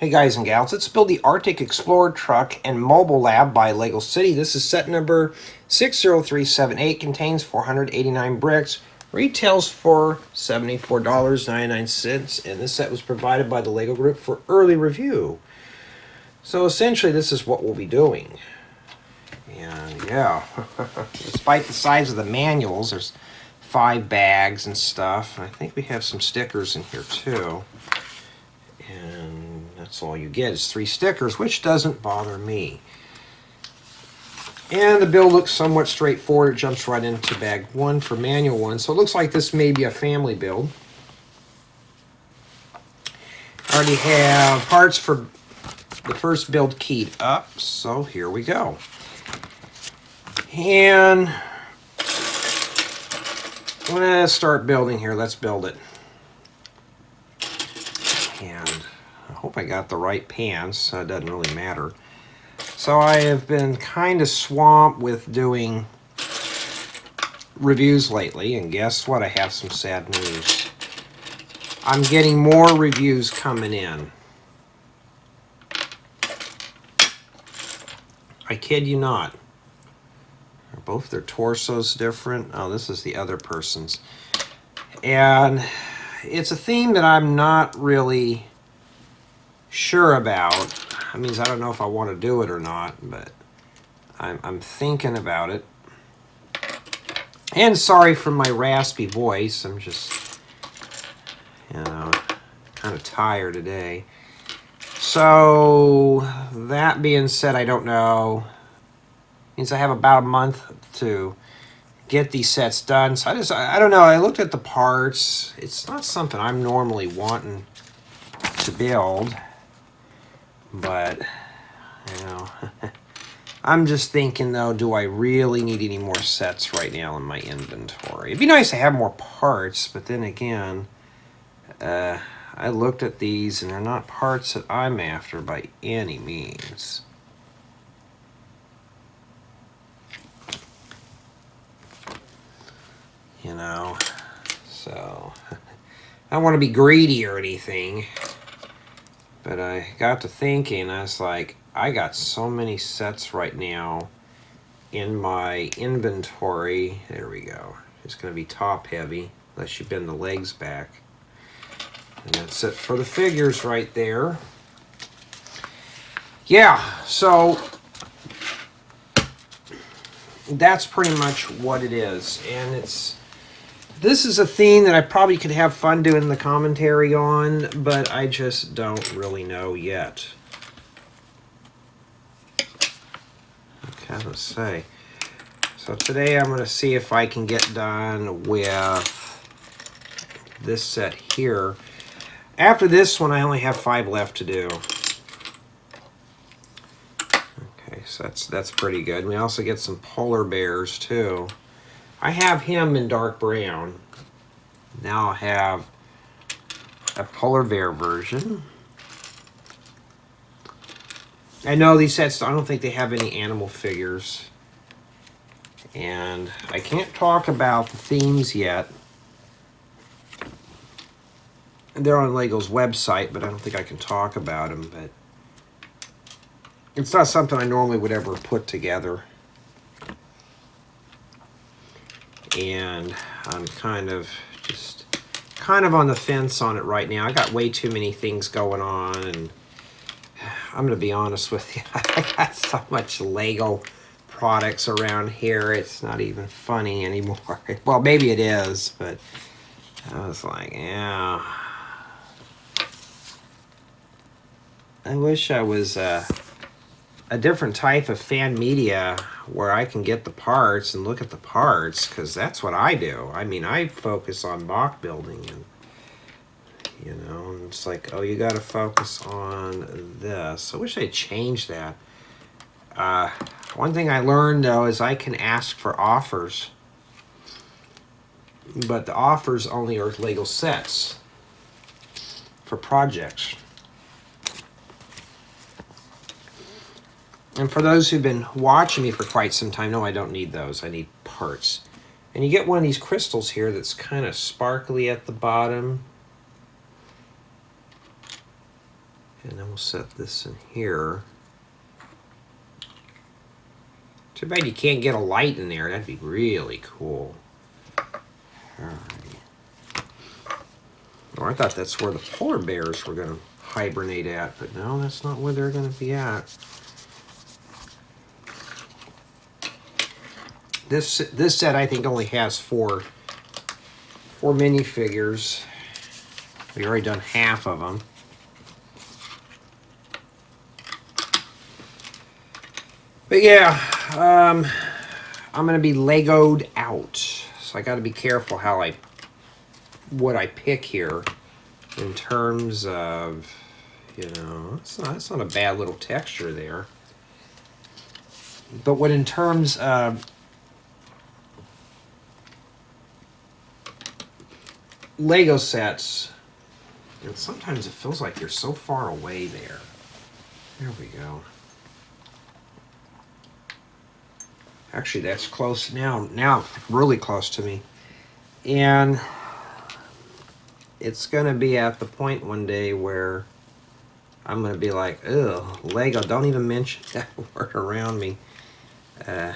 Hey guys and gals, let's build the Arctic Explorer truck and mobile lab by Lego City. This is set number 60378, contains 489 bricks, retails for $74.99, and this set was provided by the Lego Group for early review. So essentially this is what we'll be doing. And yeah, despite the size of the manuals, there's 5 bags and stuff. I think we have some stickers in here too. And that's all you get is 3 stickers, which doesn't bother me. And the build looks somewhat straightforward. It jumps right into bag 1 for manual 1. So it looks like this may be a family build. I already have parts for the first build keyed up, so here we go. And let's start building here. Let's build it. And I hope I got the right pans, so it doesn't really matter. So I have been kind of swamped with doing reviews lately, and guess what? I have some sad news. I'm getting more reviews coming in. I kid you not. Are both their torsos different? Oh, this is the other person's. And it's a theme that I'm not really sure about. That means I don't know if I want to do it or not, but I'm thinking about it. And sorry for my raspy voice. I'm just, kind of tired today. So that being said, I don't know. Means I have about a month to get these sets done. So I don't know. I looked at the parts. It's not something I'm normally wanting to build, but I'm just thinking though, do I really need any more sets right now in my inventory? It'd be nice to have more parts, but then again, I looked at these and they're not parts that I'm after by any means. So I don't want to be greedy or anything, but I got to thinking, I was like, I got so many sets right now in my inventory. There we go. It's going to be top heavy unless you bend the legs back. And that's it for the figures right there. Yeah, so that's pretty much what it is. And this is a theme that I probably could have fun doing the commentary on, but I just don't really know yet. Okay, let's say. So today I'm going to see if I can get done with this set here. After this one, I only have 5 left to do. Okay, so that's pretty good. We also get some polar bears too. I have him in dark brown. Now I have a polar bear version. I know these sets, I don't think they have any animal figures. And I can't talk about the themes yet. They're on Lego's website, but I don't think I can talk about them. But it's not something I normally would ever put together. And I'm kind of on the fence on it right now. I got way too many things going on, and I'm gonna be honest with you. I got so much Lego products around here, it's not even funny anymore. Well, maybe it is, but I was like, yeah. I wish I was a different type of fan media where I can get the parts and look at the parts, because that's what I do. I mean, I focus on block building, and and it's like, oh, you got to focus on this. I wish they'd change that. One thing I learned though is I can ask for offers, but the offers only are Lego sets for projects. And for those who've been watching me for quite some time, no, I don't need those. I need parts. And you get one of these crystals here that's kind of sparkly at the bottom. then we'll set this in here. Too bad you can't get a light in there. That'd be really cool. Alright. Oh, I thought that's where the polar bears were going to hibernate at, but no, that's not where they're going to be at. This set, I think, only has four minifigures. We've already done half of them. But yeah, I'm going to be Legoed out. So I got to be careful what I pick here in terms of, you know, it's not a bad little texture there. But what in terms of Lego sets, and sometimes it feels like you're so far away there. There we go. Actually, that's close now. Now, really close to me. And it's going to be at the point one day where I'm going to be like, ugh, Lego, don't even mention that word around me. I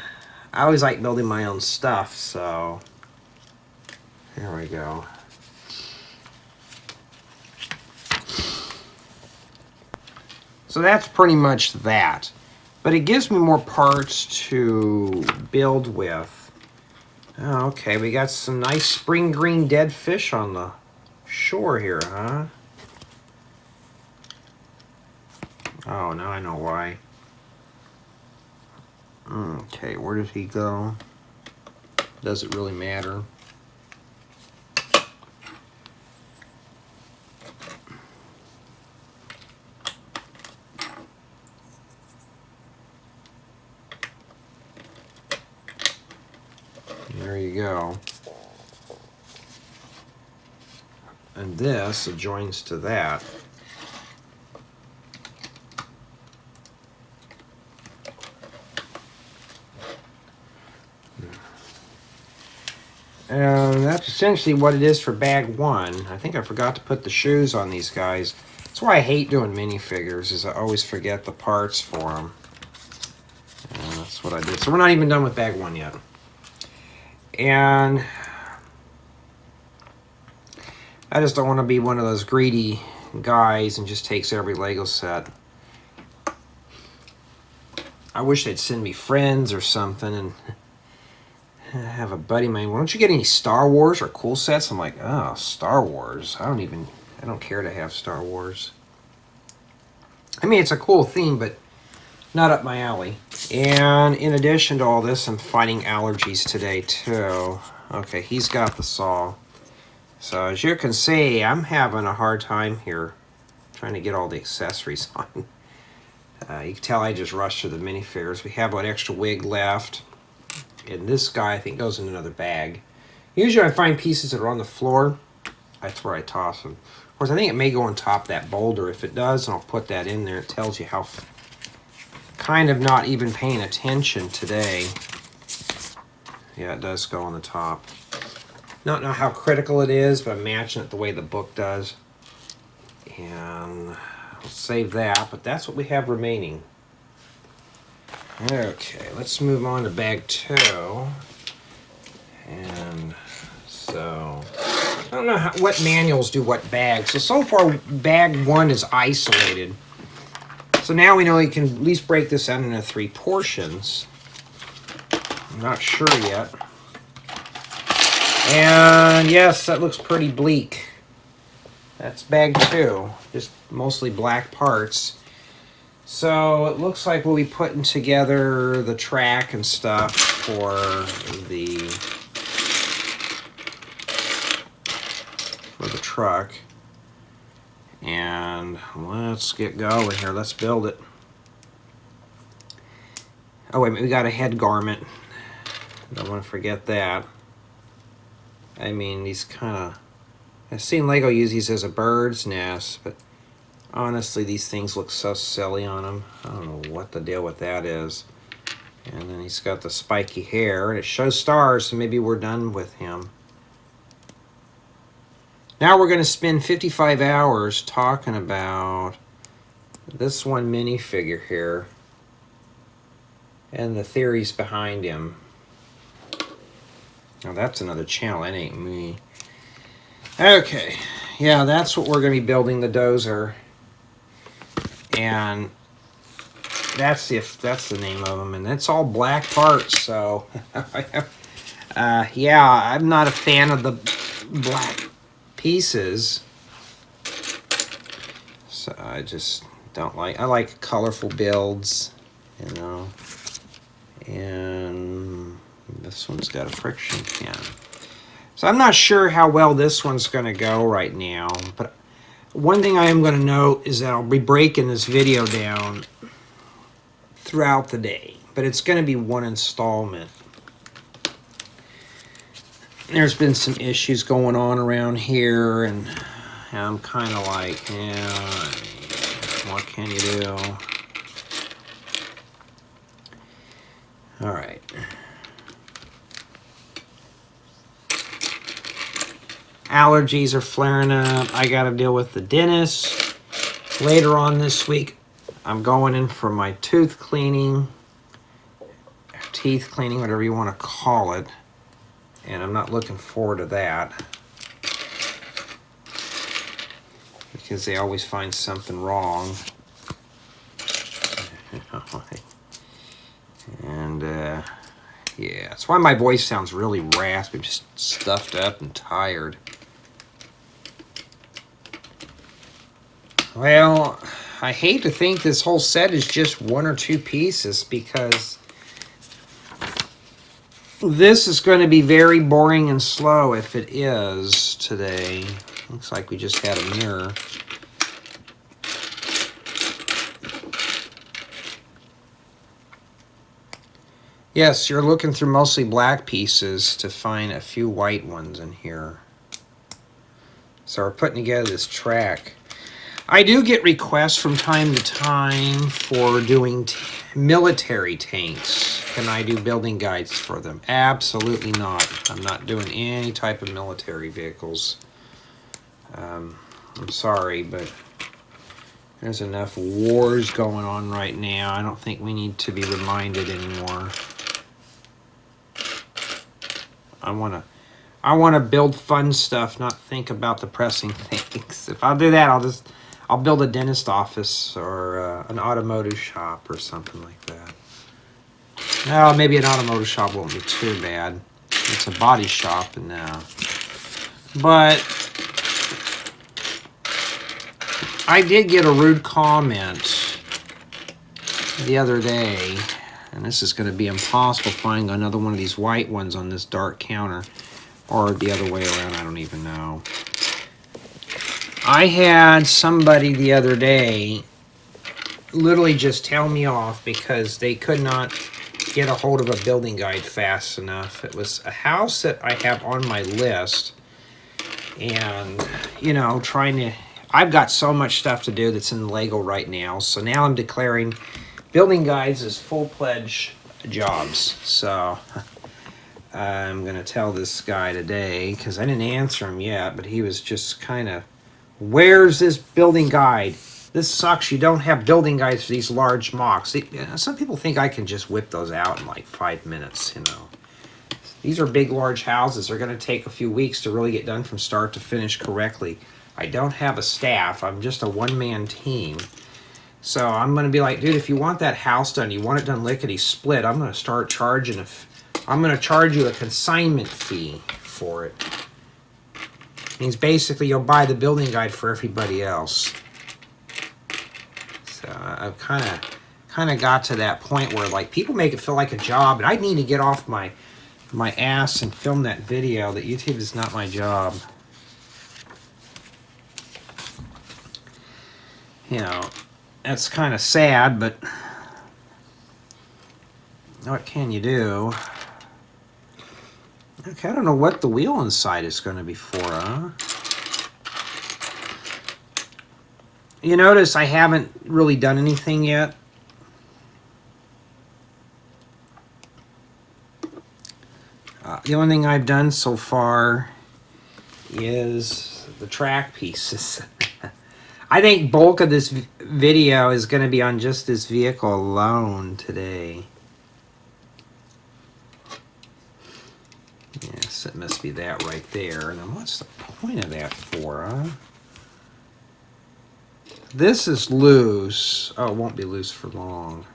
always like building my own stuff, so there we go. So that's pretty much that. But it gives me more parts to build with. Oh, okay, we got some nice spring green dead fish on the shore here, huh? Oh, now I know why. Okay, where did he go? Does it really matter? There you go. And this adjoins to that. And that's essentially what it is for bag one. I think I forgot to put the shoes on these guys. That's why I hate doing minifigures, is I always forget the parts for them. And that's what I did. So we're not even done with bag one yet. And I just don't want to be one of those greedy guys and just takes every Lego set. I wish they'd send me friends or something and have a buddy of mine. Why don't you get any Star Wars or cool sets? I'm like, oh, Star Wars. I don't care to have Star Wars. I mean, it's a cool theme, but not up my alley. And in addition to all this, I'm fighting allergies today too. Okay, he's got the saw. So as you can see, I'm having a hard time here trying to get all the accessories on. You can tell I just rushed through the minifigures. We have one extra wig left. And this guy, I think, goes in another bag. Usually I find pieces that are on the floor. That's where I toss them. Of course, I think it may go on top of that boulder. If it does, I'll put that in there. It tells you how kind of not even paying attention today. Yeah, it does go on the top. Not know how critical it is, but I'm matching it the way the book does. And I'll save that, but that's what we have remaining. Okay, let's move on to bag two. And so, I don't know what manuals do what bags. So far, bag one is isolated. So now we know you can at least break this out into 3 portions. I'm not sure yet. And yes, that looks pretty bleak. That's bag two, just mostly black parts. So it looks like we'll be putting together the track and stuff for the truck. And let's get going here. Let's build it. Oh, wait a minute. We got a head garment. Don't want to forget that. I mean, these kind of... I've seen Lego use these as a bird's nest, but honestly, these things look so silly on them. I don't know what the deal with that is. And then he's got the spiky hair, and it shows stars, so maybe we're done with him. Now we're going to spend 55 hours talking about this one minifigure here and the theories behind him. Now that's another channel, that ain't me. Okay, yeah, that's what we're going to be building, the Dozer. And that's the name of them, and it's all black parts, so yeah, I'm not a fan of the black pieces. So I just don't like, I like colorful builds, you know. And this one's got a friction pin. So I'm not sure how well this one's going to go right now, but one thing I am going to note is that I'll be breaking this video down throughout the day, but it's going to be one installment. There's been some issues going on around here, and I'm kind of like, yeah, what can you do? All right. Allergies are flaring up. I got to deal with the dentist. Later on this week, I'm going in for my tooth cleaning, teeth cleaning, whatever you want to call it. And I'm not looking forward to that, because they always find something wrong. And yeah, that's why my voice sounds really raspy, just stuffed up and tired. Well, I hate to think this whole set is just one or two pieces, because this is going to be very boring and slow if it is today. Looks like we just had a mirror. Yes, you're looking through mostly black pieces to find a few white ones in here. So we're putting together this track. I do get requests from time to time for doing military tanks. Can I do building guides for them? Absolutely not. I'm not doing any type of military vehicles. I'm sorry, but there's enough wars going on right now. I don't think we need to be reminded anymore. I want to build fun stuff, not think about the pressing things. If I'll do that, I'll build a dentist office or an automotive shop or something like that. No, maybe an automotive shop won't be too bad. It's a body shop, and but I did get a rude comment the other day, and this is going to be impossible finding another one of these white ones on this dark counter, or the other way around, I don't even know. I had somebody the other day literally just tell me off because they could not get a hold of a building guide fast enough. It was a house that I have on my list, and, you know, I've got so much stuff to do that's in Lego right now, so now I'm declaring building guides as full-fledged jobs. So I'm going to tell this guy today, because I didn't answer him yet, but he was just kind of, where's this building guide? This sucks. You don't have building guides for these large mocks. Some people think I can just whip those out in like 5 minutes, you know. These are big, large houses. They're going to take a few weeks to really get done from start to finish correctly. I don't have a staff. I'm just a one-man team. So I'm going to be like, dude, if you want that house done, you want it done lickety-split, I'm going to start charging I'm going to charge you a consignment fee for it. Means basically you'll buy the building guide for everybody else. So I've kind of got to that point where, like, people make it feel like a job, and I need to get off my ass and film that video. That YouTube is not my job. You know, that's kind of sad, but what can you do? Okay, I don't know what the wheel inside is going to be for, huh? You notice I haven't really done anything yet. The only thing I've done so far is the track pieces. I think bulk of this video is going to be on just this vehicle alone today. Yes, it must be that right there. And then what's the point of that for, huh? This is loose. Oh, it won't be loose for long.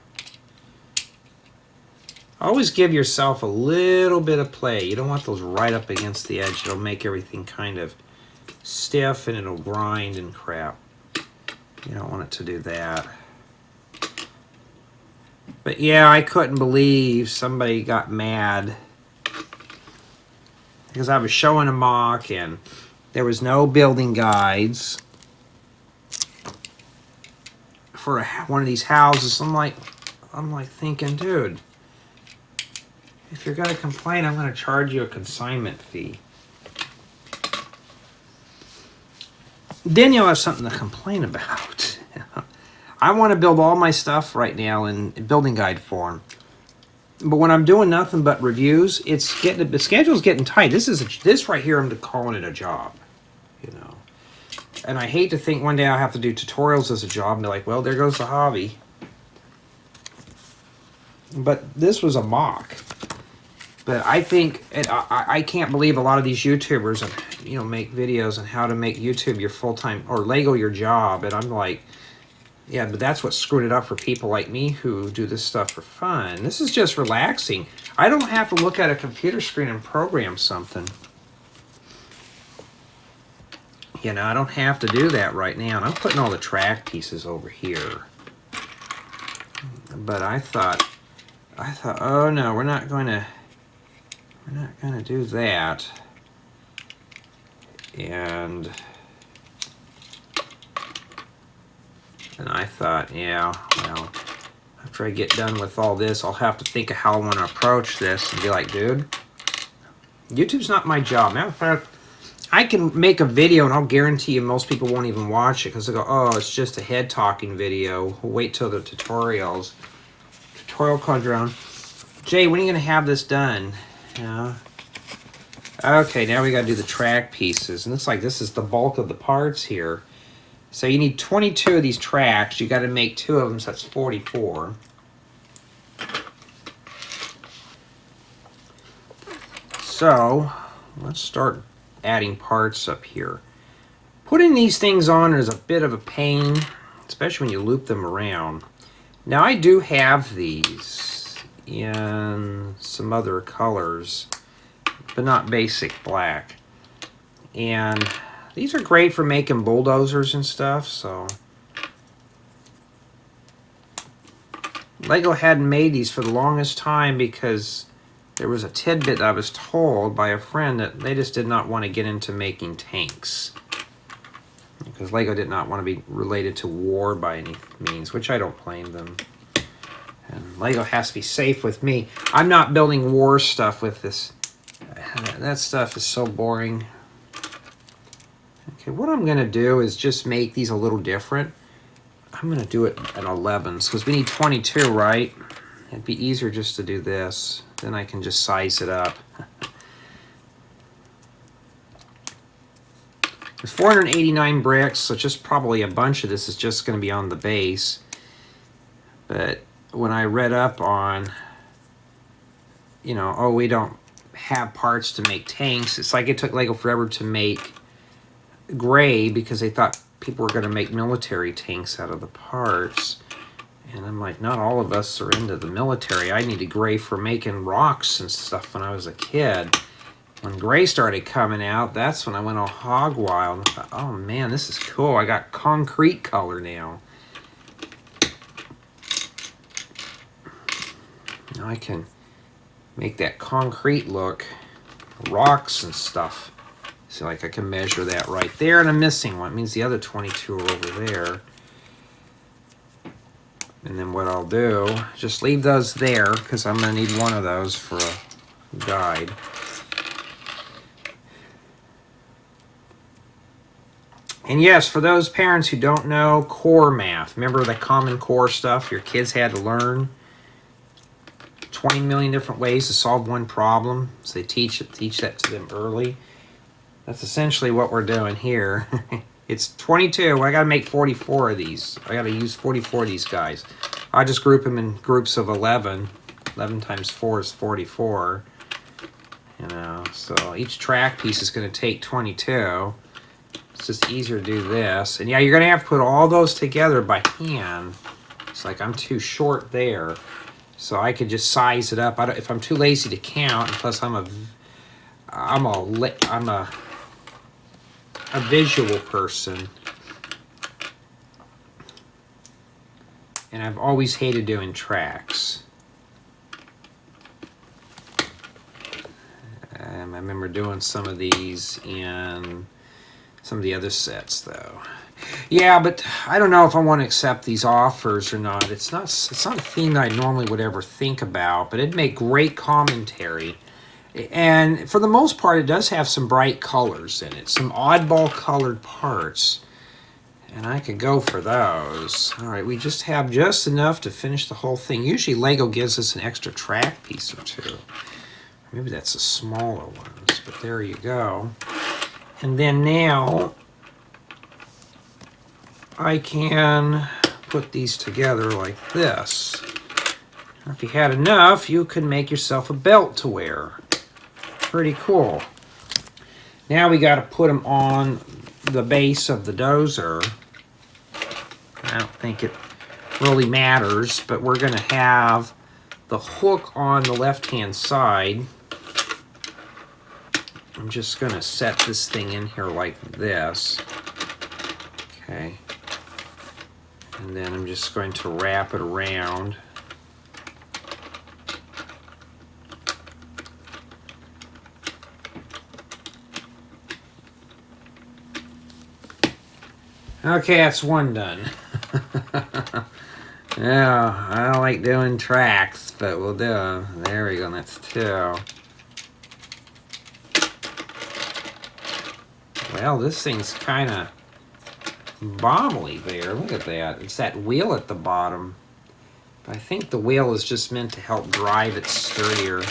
Always give yourself a little bit of play. You don't want those right up against the edge. It'll make everything kind of stiff and it'll grind and crap. You don't want it to do that. But yeah, I couldn't believe somebody got mad because I was showing a mock and there was no building guides for one of these houses. I'm like thinking, dude, if you're gonna complain, I'm gonna charge you a consignment fee. Then you'll have something to complain about. I want to build all my stuff right now in building guide form. But when I'm doing nothing but reviews, the schedule's getting tight. This right here, I'm calling it a job, you know. And I hate to think one day I'll have to do tutorials as a job and be like, well, there goes the hobby. But this was a mock. But I think, and I can't believe a lot of these YouTubers, you know, make videos on how to make YouTube your full-time, or Lego your job. And I'm like, yeah, but that's what's screwing it up for people like me who do this stuff for fun. This is just relaxing. I don't have to look at a computer screen and program something. You know, I don't have to do that right now. And I'm putting all the track pieces over here. But I thought, oh no, we're not going to do that. And I thought, yeah, well, after I get done with all this, I'll have to think of how I want to approach this and be like, dude, YouTube's not my job. Matter of fact, I can make a video and I'll guarantee you most people won't even watch it because they go, oh, it's just a head talking video. We'll wait till the tutorial comes around. Jay, when are you going to have this done? Yeah. Okay, now we got to do the track pieces. And it's like this is the bulk of the parts here. So you need 22 of these tracks. You got to make 2 of them, so that's 44. So let's start adding parts up here. Putting these things on is a bit of a pain, especially when you loop them around. Now I do have these in some other colors, but not basic black. And these are great for making bulldozers and stuff, so. Lego hadn't made these for the longest time because there was a tidbit I was told by a friend that they just did not want to get into making tanks. Because Lego did not want to be related to war by any means, which I don't blame them. And Lego has to be safe with me. I'm not building war stuff with this. That stuff is so boring. Okay, what I'm going to do is just make these a little different. I'm going to do it at 11s because we need 22, right? It'd be easier just to do this. Then I can just size it up. There's 489 bricks, so just probably a bunch of this is just going to be on the base. But when I read up on, you know, oh, we don't have parts to make tanks, it's like it took Lego forever to make gray because they thought people were going to make military tanks out of the parts. And I'm like, not all of us are into the military. I needed gray for making rocks and stuff when I was a kid. When gray started coming out, that's when I went all hog wild. I thought, oh man, this is cool. I got concrete color now. Now I can make that concrete look, rocks and stuff. So like I can measure that right there, and I'm missing one. It means the other 22 are over there. And then what I'll do, just leave those there because I'm going to need one of those for a guide. And yes, for those parents who don't know core math, remember the Common Core stuff your kids had to learn? 20 million different ways to solve one problem. So they teach that to them early. That's essentially what we're doing here. It's 22. I got to make 44 of these. I got to use 44 of these guys. I just group them in groups of 11. 11 times 4 is 44. You know, so each track piece is going to take 22. It's just easier to do this. And yeah, you're going to have to put all those together by hand. It's like I'm too short there. So I could just size it up. If I'm too lazy to count, and plus I'm a visual person. And I've always hated doing tracks. I remember doing some of these in some of the other sets, though. Yeah, but I don't know if I want to accept these offers or not. It's not a theme that I normally would ever think about, but it'd make great commentary. And for the most part, it does have some bright colors in it, some oddball colored parts. And I could go for those. All right, we just have just enough to finish the whole thing. Usually Lego gives us an extra track piece or two. Maybe that's the smaller ones, but there you go. And then now I can put these together like this. If you had enough, you could make yourself a belt to wear. Pretty cool. Now we got to put them on the base of the Dozer. I don't think it really matters, but we're going to have the hook on the left-hand side. I'm just going to set this thing in here like this. Okay. And then I'm just going to wrap it around. Okay, that's one done. Yeah, I don't like doing tracks, but we'll do them. There we go, that's two. Well, this thing's kind of bobbly there. Look at that. It's that wheel at the bottom. But I think the wheel is just meant to help drive it sturdier.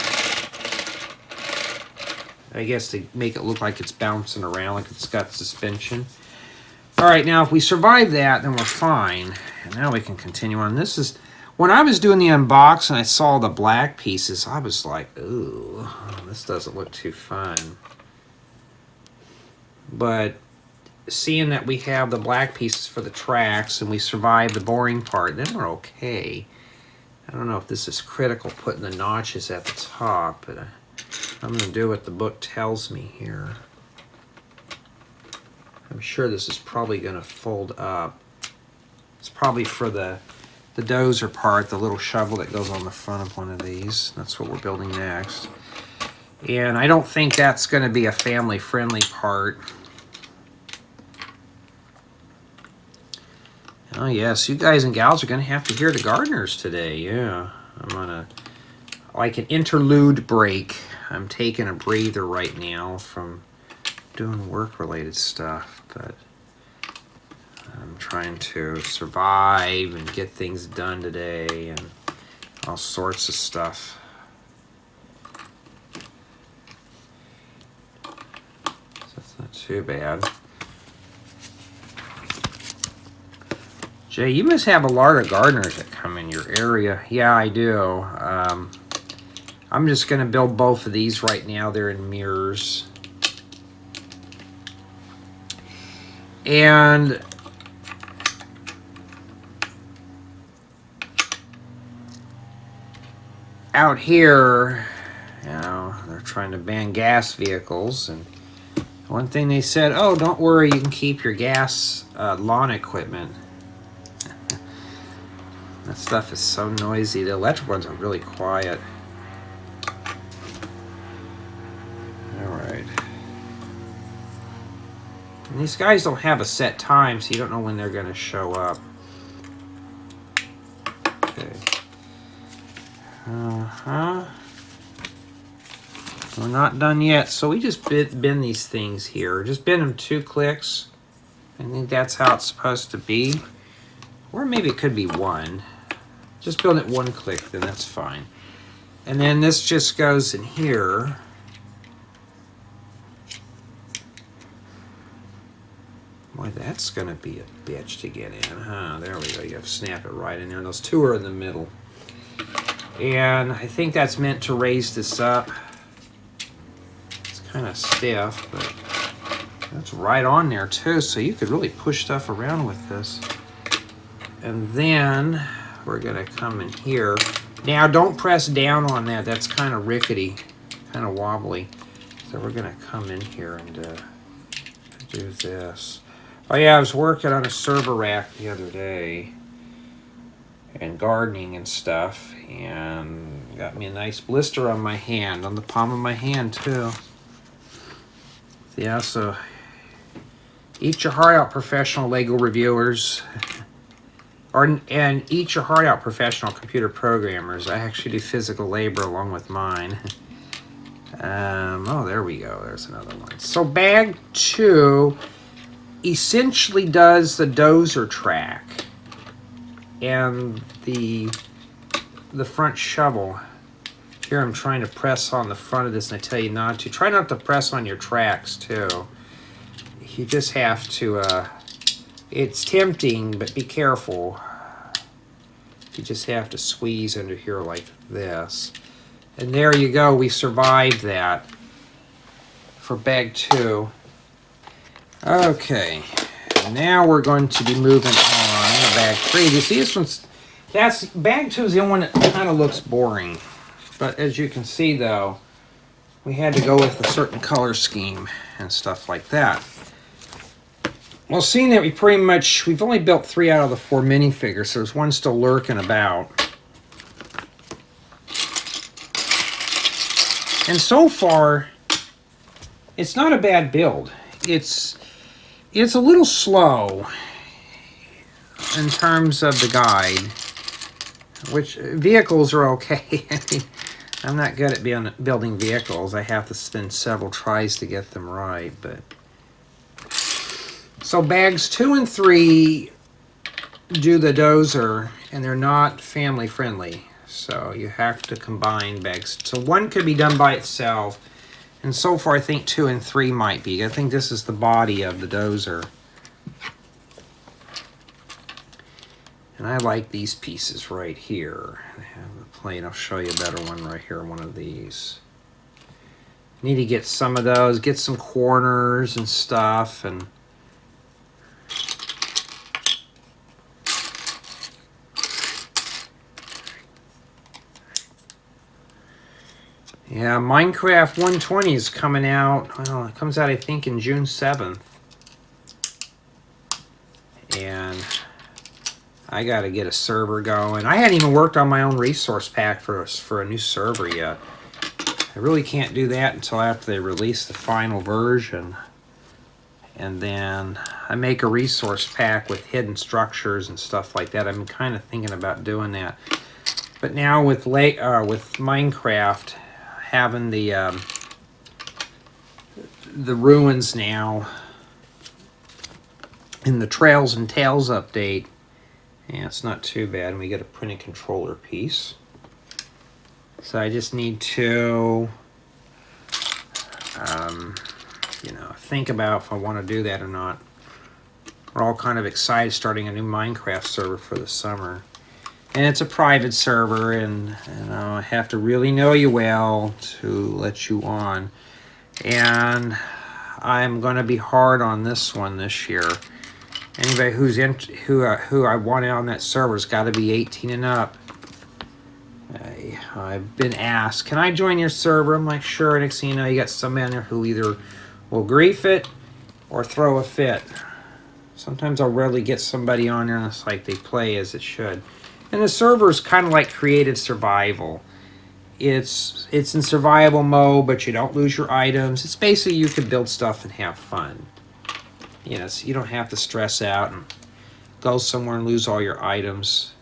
I guess to make it look like it's bouncing around, like it's got suspension. All right, now if we survive that, then we're fine. And now we can continue on. This is, when I was doing the unboxing, I saw the black pieces. I was like, ooh, this doesn't look too fun. But seeing that we have the black pieces for the tracks and we survive the boring part, then we're okay. I don't know if this is critical, putting the notches at the top, but I'm going to do what the book tells me here. I'm sure this is probably going to fold up. It's probably for the dozer part, the little shovel that goes on the front of one of these. That's what we're building next. And I don't think that's going to be a family-friendly part. Oh yes, you guys and gals are going to have to hear the gardeners today. Yeah, I'm on a, like an interlude break. I'm taking a breather right now from doing work-related stuff, but I'm trying to survive and get things done today and all sorts of stuff. So that's not too bad. Jay, you must have a lot of gardeners that come in your area. Yeah, I do. I'm just going to build both of these right now. They're in mirrors. And out here, you know, they're trying to ban gas vehicles. And one thing they said, oh, don't worry, you can keep your gas lawn equipment. That stuff is so noisy. The electric ones are really quiet. Alright. And these guys don't have a set time, so you don't know when they're going to show up. Okay. We're not done yet, so we just bend these things here. Just bend them 2 clicks. I think that's how it's supposed to be. Or maybe it could be 1. Just build it 1 click, then that's fine. And then this just goes in here. Boy, that's going to be a bitch to get in, huh? There we go. You have to snap it right in there. And those two are in the middle. And I think that's meant to raise this up. It's kind of stiff, but that's right on there too. So you could really push stuff around with this. And then we're going to come in here. Now, don't press down on that. That's kind of rickety, kind of wobbly. So we're going to come in here and do this. Oh yeah, I was working on a server rack the other day and gardening and stuff, and got me a nice blister on my hand, on the palm of my hand too. Yeah, so eat your heart out, professional Lego reviewers. And eat your heart out, professional computer programmers. I actually do physical labor along with mine. Oh, there we go. There's another one. So bag 2 essentially does the Dozer track and the front shovel. Here I'm trying to press on the front of this, and I tell you not to. Try not to press on your tracks too. You just have to, it's tempting, but be careful. You just have to squeeze under here like this. And there you go, we survived that for bag 2. Okay, now we're going to be moving on to bag 3. You see this one's, bag 2 is the only one that kind of looks boring. But as you can see though, we had to go with a certain color scheme and stuff like that. Well, seeing that we've only built 3 out of the 4 minifigures, so there's one still lurking about. And so far, it's not a bad build. It's a little slow in terms of the guide, which vehicles are okay. I mean, I'm not good at building vehicles. I have to spend several tries to get them right, but... So bags 2 and 3 do the Dozer, and they're not family friendly. So you have to combine bags. So 1 could be done by itself, and so far I think 2 and 3 might be. I think this is the body of the Dozer. And I like these pieces right here. I have the plate. I'll show you a better one right here, one of these. Need to get some of those, get some corners and stuff, and yeah, Minecraft 120 is coming out. Well, it comes out, I think, in June 7th. And I got to get a server going. I hadn't even worked on my own resource pack for a new server yet. I really can't do that until after they release the final version. And then I make a resource pack with hidden structures and stuff like that. I'm kind of thinking about doing that. But now with Minecraft, having the ruins now in the Trails and Tales update, yeah, it's not too bad. And we get a printed controller piece. So I just need to, you know, think about if I want to do that or not. We're all kind of excited starting a new Minecraft server for the summer. And it's a private server, and you know, I have to really know you well to let you on. And I'm going to be hard on this one this year. Anybody who I want on that server has got to be 18 and up. I've been asked, can I join your server? I'm like, sure. Next thing you know, you got somebody on there who either will grief it or throw a fit. Sometimes I'll rarely get somebody on there and it's like they play as it should. And the server is kind of like creative survival. It's in survival mode, but you don't lose your items. It's basically you can build stuff and have fun. You know, so you don't have to stress out and go somewhere and lose all your items.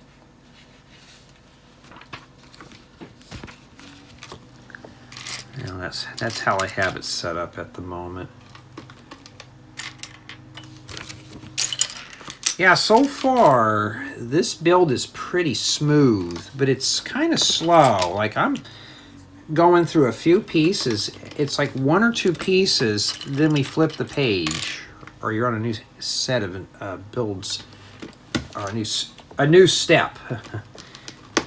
You know, that's how I have it set up at the moment. Yeah, so far, this build is pretty smooth, but it's kind of slow. Like, I'm going through a few pieces. It's like 1 or 2 pieces, then we flip the page. or you're on a new set of builds, or a new step,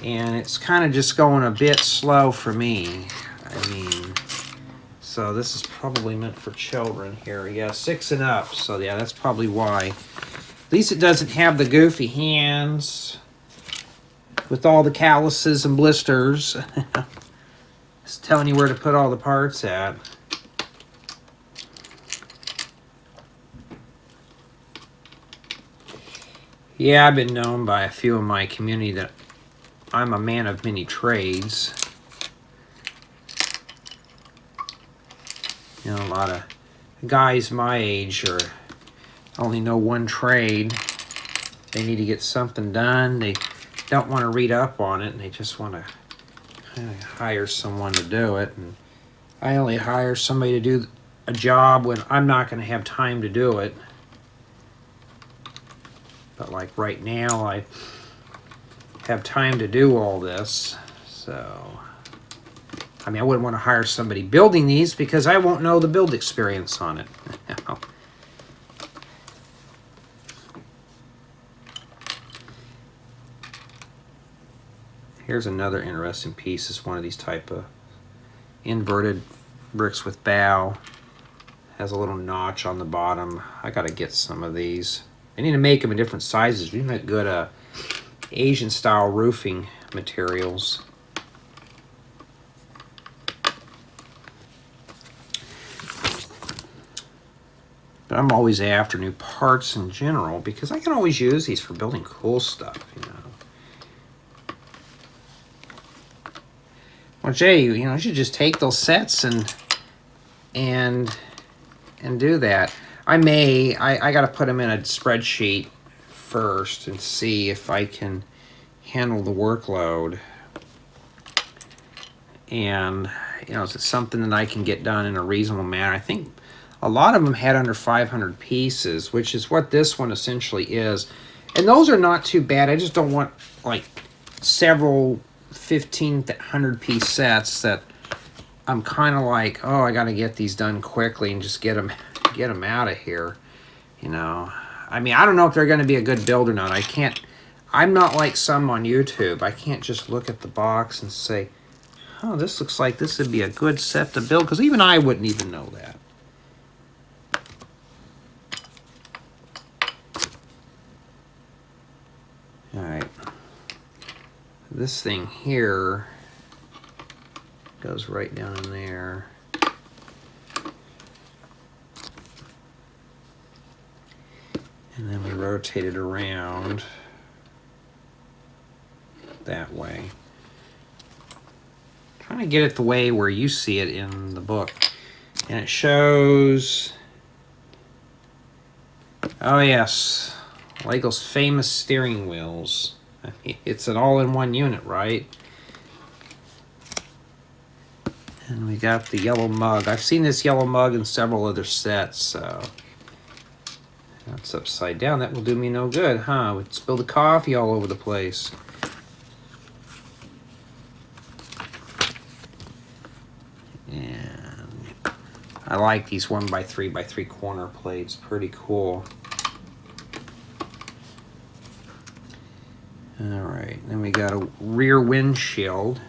and it's kind of just going a bit slow for me. I mean, so this is probably meant for children here. Yeah, 6 and up. So yeah, that's probably why. At least it doesn't have the goofy hands with all the calluses and blisters. It's telling you where to put all the parts at. Yeah, I've been known by a few in my community that I'm a man of many trades. You know, a lot of guys my age only know one trade. They need to get something done. They don't want to read up on it, and they just want to kind of hire someone to do it. And I only hire somebody to do a job when I'm not going to have time to do it. But like right now, I have time to do all this. So, I mean, I wouldn't want to hire somebody building these because I won't know the build experience on it. Here's another interesting piece. It's one of these type of inverted bricks with bow. Has a little notch on the bottom. I gotta get some of these. I need to make them in different sizes. We make good Asian style roofing materials. But I'm always after new parts in general because I can always use these for building cool stuff, you know. Well, Jay, you know, you should just take those sets and do that. I got to put them in a spreadsheet first and see if I can handle the workload. And, you know, is it something that I can get done in a reasonable manner? I think a lot of them had under 500 pieces, which is what this one essentially is. And those are not too bad. I just don't want, like, several 1,500 piece sets that I'm kind of like, oh, I got to get these done quickly and just get them out of here, you know. I mean, I don't know if they're going to be a good build or not. I'm not like some on YouTube. I can't just look at the box and say, oh, this looks like this would be a good set to build, because even I wouldn't even know that. All right. This thing here goes right down in there. And then we rotate it around that way. Trying to get it the way where you see it in the book. And it shows, oh yes, Lego's famous steering wheels. I mean, it's an all-in-one unit, right? And we got the yellow mug. I've seen this yellow mug in several other sets, so that's upside down. That will do me no good, huh? We'd spill the coffee all over the place. And I like these 1x3x3 corner plates. Pretty cool. Alright, then we got a rear windshield.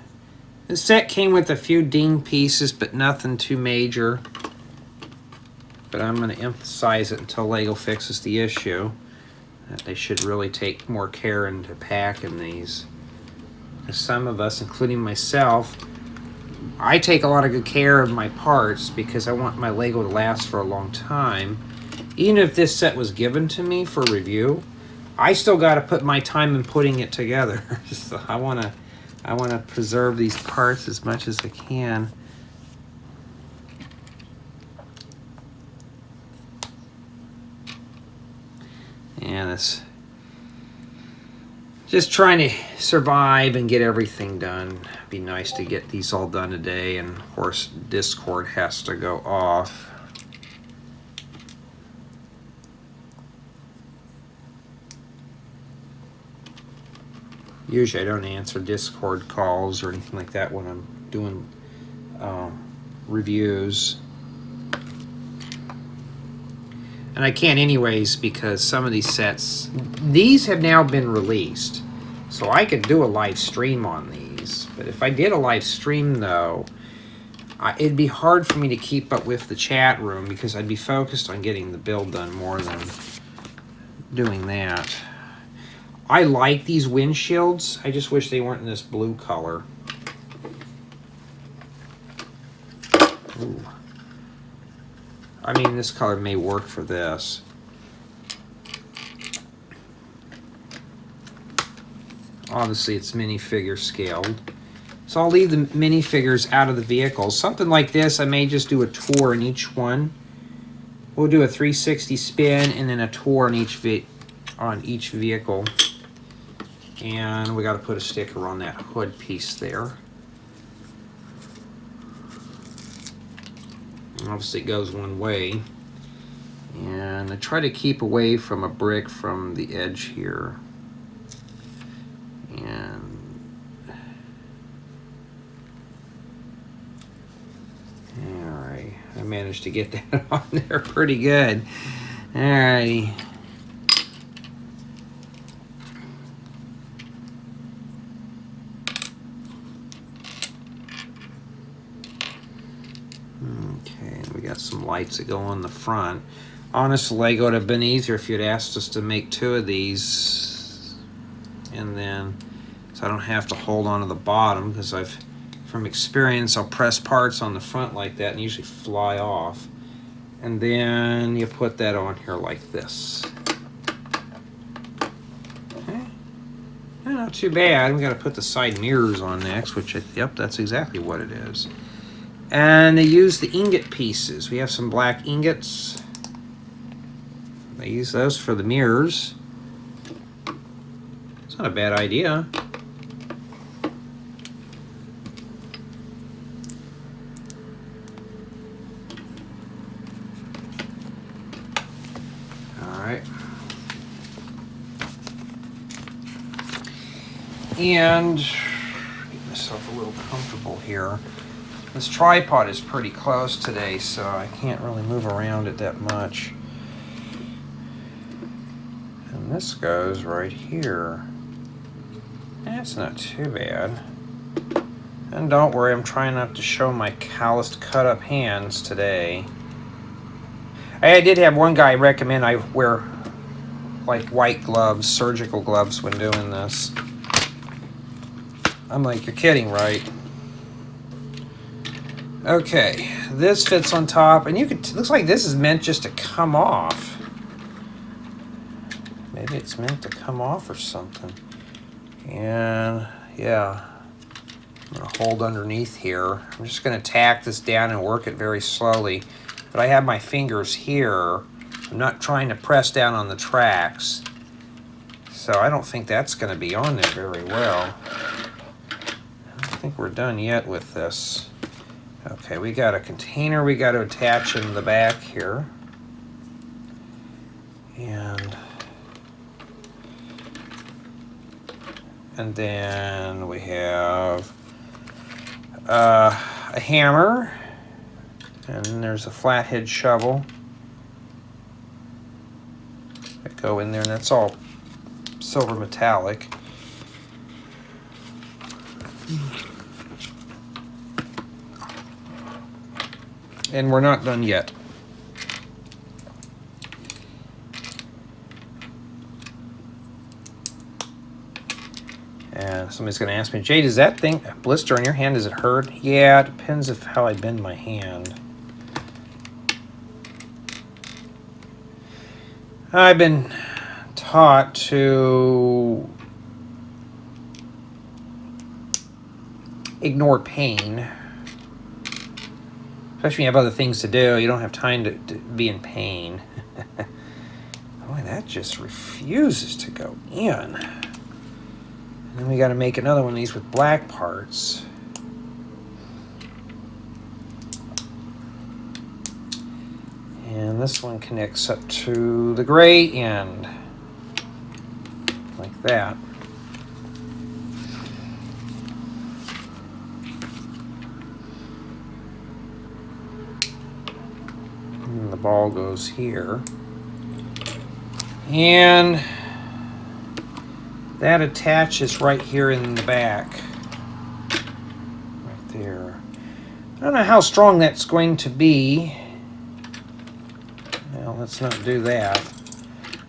This set came with a few ding pieces, but nothing too major. But I'm going to emphasize it until Lego fixes the issue. That they should really take more care into packing these. Some of us, including myself, I take a lot of good care of my parts because I want my Lego to last for a long time. Even if this set was given to me for review, I still got to put my time in putting it together. So I want to preserve these parts as much as I can. And it's just trying to survive and get everything done. It'd be nice to get these all done today, and of course Discord has to go off. Usually I don't answer Discord calls or anything like that when I'm doing reviews. And I can't anyways because some of these sets, these have now been released. So I could do a live stream on these. But if I did a live stream though, it'd be hard for me to keep up with the chat room because I'd be focused on getting the build done more than doing that. I like these windshields. I just wish they weren't in this blue color. Ooh. I mean, this color may work for this. Obviously, it's minifigure scaled. So I'll leave the minifigures out of the vehicles. Something like this, I may just do a tour in each one. We'll do a 360 spin and then a tour on each vehicle. And we got to put a sticker on that hood piece there. And obviously it goes one way. And I try to keep away from a brick from the edge here. And alright, I managed to get that on there pretty good. Alrighty. Okay, we got some lights that go on the front. Honestly, it would have been easier if you'd asked us to make 2 of these, and then so I don't have to hold on to the bottom, because from experience, I'll press parts on the front like that and usually fly off. And then you put that on here like this. Okay. Not too bad. We got to put the side mirrors on next, which, yep, that's exactly what it is. And they use the ingot pieces. We have some black ingots. They use those for the mirrors. It's not a bad idea. All right. And get myself a little comfortable here. This tripod is pretty close today, so I can't really move around it that much. And this goes right here. That's not too bad. And don't worry, I'm trying not to show my calloused, cut-up hands today. I did have one guy recommend I wear like white gloves, surgical gloves, when doing this. I'm like, you're kidding, right? Okay, this fits on top, and you could. Looks like this is meant just to come off. Maybe it's meant to come off or something. And yeah, I'm gonna hold underneath here. I'm just gonna tack this down and work it very slowly. But I have my fingers here. I'm not trying to press down on the tracks, so I don't think that's gonna be on there very well. I don't think we're done yet with this. Okay, we got a container we got to attach in the back here. And then we have a hammer, and then there's a flathead shovel that go in there, and that's all silver metallic. And we're not done yet. And somebody's going to ask me, Jay, does that thing blister on your hand? Does it hurt? Yeah, it depends of how I bend my hand. I've been taught to ignore pain. Especially when you have other things to do, you don't have time to be in pain. Boy, that just refuses to go in. And then we got to make another one of these with black parts. And this one connects up to the gray end, like that. And the ball goes here. And that attaches right here in the back. Right there. I don't know how strong that's going to be. Well, let's not do that.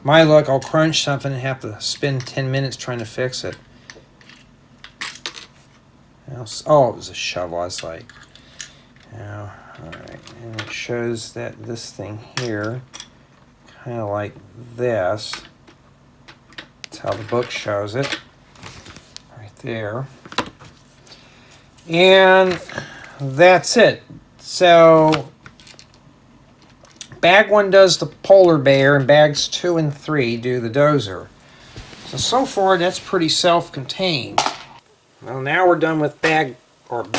My luck, I'll crunch something and have to spend 10 minutes trying to fix it. Oh, it was a shovel. I was like, oh, alright. And it shows that this thing here, kind of like this. That's how the book shows it. Right there. And that's it. So, bag 1 does the polar bear, and bags 2 and 3 do the Dozer. So far, that's pretty self-contained. Well, now we're done with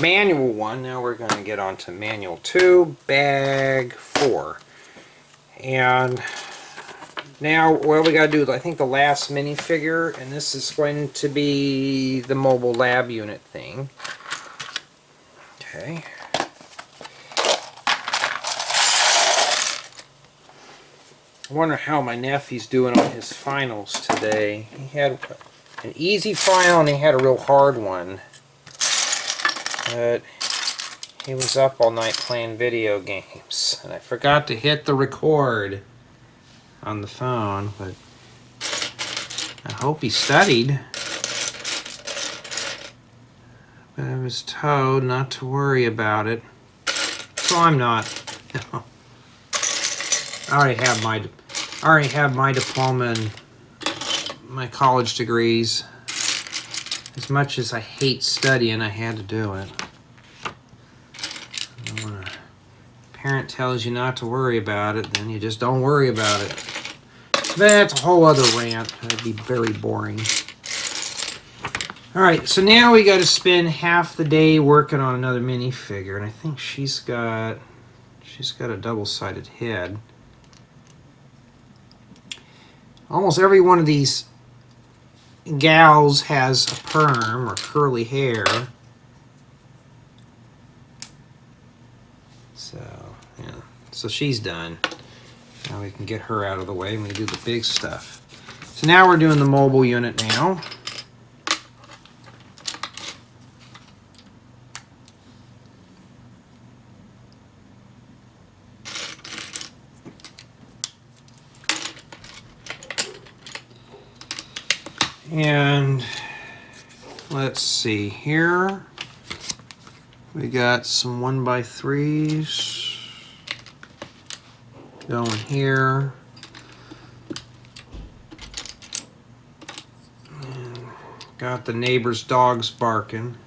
manual 1. Now we're going to get on to manual 2, bag 4. And now, well, we got to do, I think, the last minifigure, and this is going to be the mobile lab unit thing. Okay. I wonder how my nephew's doing on his finals today. He had an easy final and he had a real hard one. But he was up all night playing video games. And I forgot to hit the record on the phone, but I hope he studied. But I was told not to worry about it. So I'm not. I already have my diploma and my college degrees. As much as I hate studying, I had to do it. When a parent tells you not to worry about it, then you just don't worry about it. That's a whole other rant. That'd be very boring. Alright, so now we got to spend half the day working on another minifigure, and I think she's got a double-sided head. Almost every one of these gals has a perm or curly hair. So, yeah. So she's done. Now we can get her out of the way and we do the big stuff. So now we're doing the mobile unit now. And let's see here. We got some 1x3s going here. And got the neighbor's dogs barking.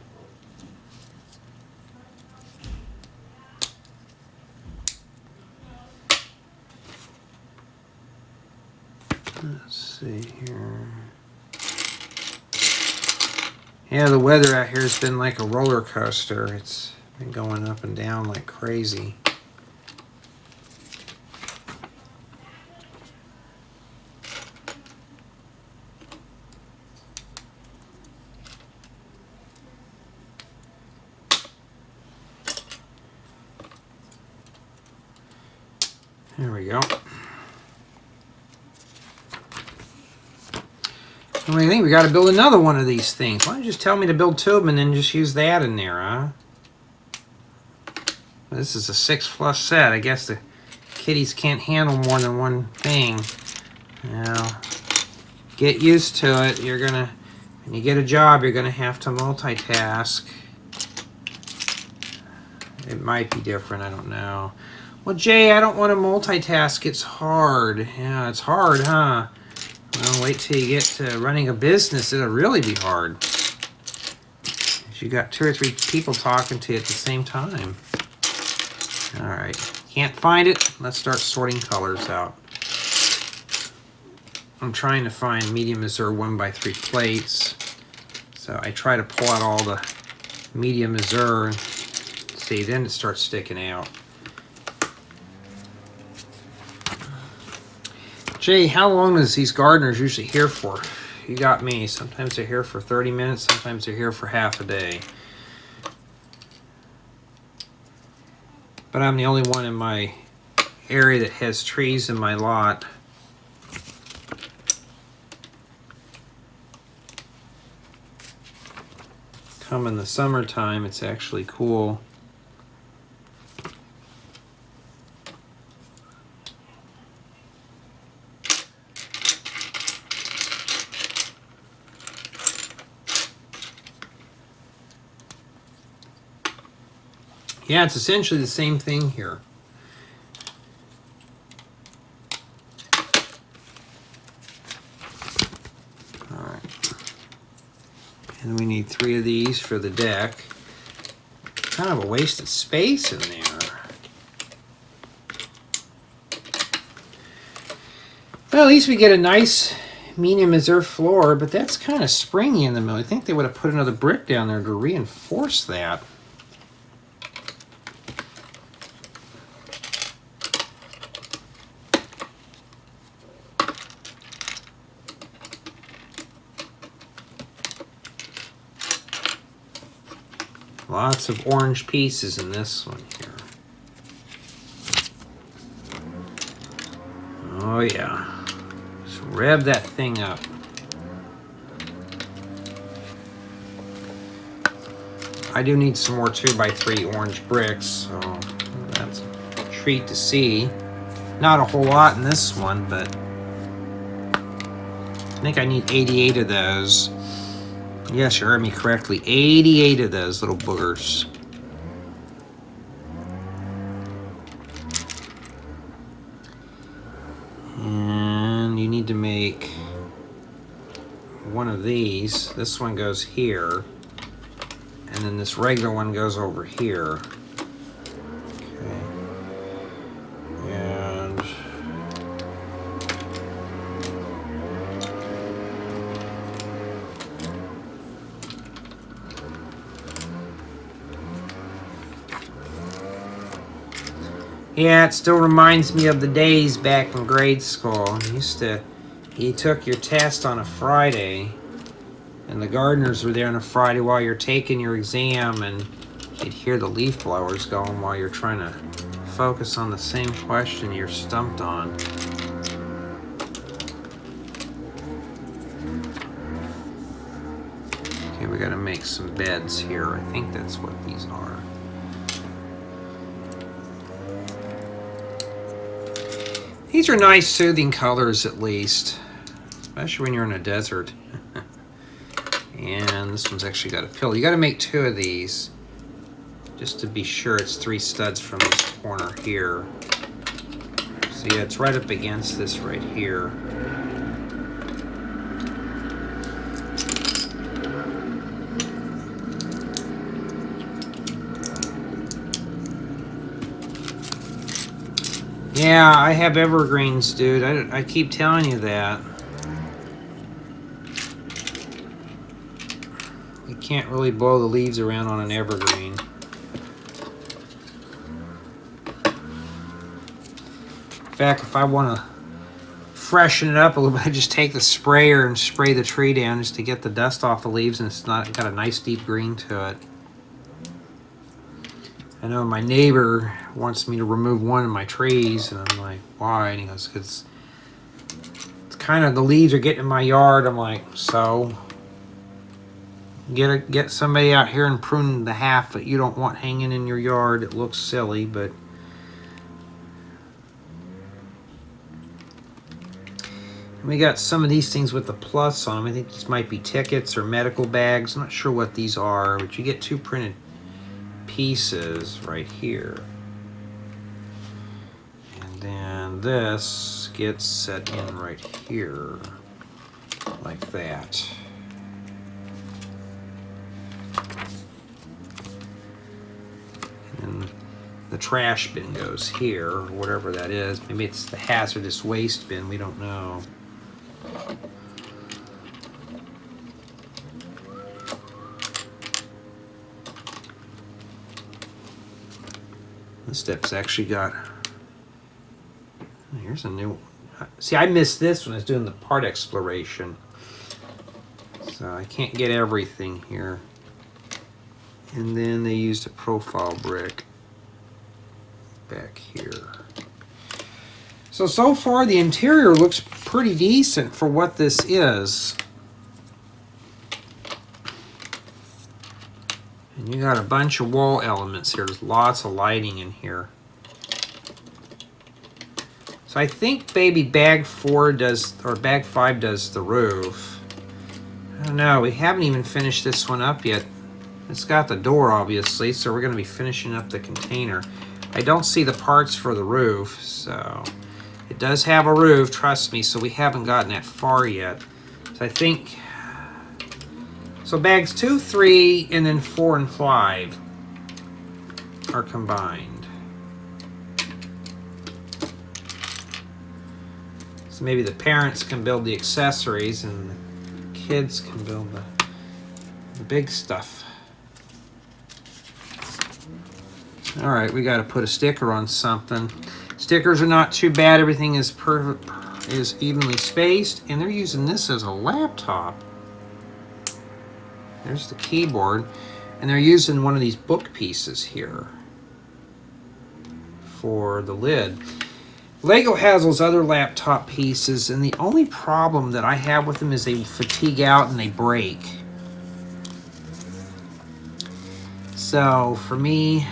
Let's see here. Yeah, the weather out here has been like a roller coaster. It's been going up and down like crazy. There we go. I think we got to build another one of these things. Why don't you just tell me to build 2 of them and then just use that in there, huh? This is a 6+ set. I guess the kitties can't handle more than one thing. Now, get used to it. You're gonna, when you get a job, you're gonna have to multitask. It might be different. I don't know. Well, Jay, I don't want to multitask. It's hard. Yeah, it's hard, huh? Well, wait till you get to running a business. It'll really be hard. If you got 2 or 3 people talking to you at the same time. All right. Can't find it? Let's start sorting colors out. I'm trying to find medium Missouri 1x3 plates. So I try to pull out all the medium Missouri. See, then it starts sticking out. Jay, how long is these gardeners usually here for? You got me. Sometimes they're here for 30 minutes, sometimes they're here for half a day. But I'm the only one in my area that has trees in my lot. come in the summertime, it's actually cool. Yeah, it's essentially the same thing here. All right. And we need 3 of these for the deck. Kind of a waste of space in there. Well, at least we get a nice medium reserve floor, but that's kind of springy in the middle. I think they would have put another brick down there to reinforce that. Lots of orange pieces in this one here. Oh yeah. Just rev that thing up. I do need some more 2x3 orange bricks, so that's a treat to see. Not a whole lot in this one, but I think I need 88 of those. Yes, you heard me correctly. 88 of those little boogers. And you need to make one of these. This one goes here. And then this regular one goes over here. Okay. And yeah, it still reminds me of the days back in grade school. You took your test on a Friday, and the gardeners were there on a Friday while you're taking your exam, and you'd hear the leaf blowers going while you're trying to focus on the same question you're stumped on. Okay, we gotta make some beds here. I think that's what these are. These are nice, soothing colors, at least, especially when you're in a desert. And this one's actually got a pillow. You got to make 2 of these, just to be sure it's 3 studs from this corner here. So yeah, it's right up against this right here. Yeah, I have evergreens, dude. I keep telling you that. You can't really blow the leaves around on an evergreen. In fact, if I want to freshen it up a little bit, I just take the sprayer and spray the tree down just to get the dust off the leaves, and it's got a nice deep green to it. I know my neighbor wants me to remove one of my trees, and I'm like, why? And he goes, because it's kind of, the leaves are getting in my yard. I'm like, so get somebody out here and prune the half that you don't want hanging in your yard. It looks silly, but we got some of these things with the plus on them. I think these might be tickets or medical bags. I'm not sure what these are, but you get 2 printed pieces right here. And then this gets set in right here, like that. And the trash bin goes here, or whatever that is. Maybe it's the hazardous waste bin, we don't know. This step's actually got, here's a new, see, I missed this when I was doing the part exploration. So I can't get everything here. And then they used a profile brick back here. So far the interior looks pretty decent for what this is. And you got a bunch of wall elements here. There's lots of lighting in here. So I think maybe bag 4 does, or bag 5 does the roof. I don't know, we haven't even finished this one up yet. It's got the door, obviously, so we're going to be finishing up the container. I don't see the parts for the roof, so it does have a roof, trust me, so we haven't gotten that far yet. So I think, so bags 2, 3, and then 4 and 5 are combined. So maybe the parents can build the accessories and the kids can build the big stuff. All right, we got to put a sticker on something. Stickers are not too bad. Everything is evenly spaced, and they're using this as a laptop. There's the keyboard, and they're using one of these book pieces here for the lid. Lego has those other laptop pieces, and the only problem that I have with them is they fatigue out and they break. So for me,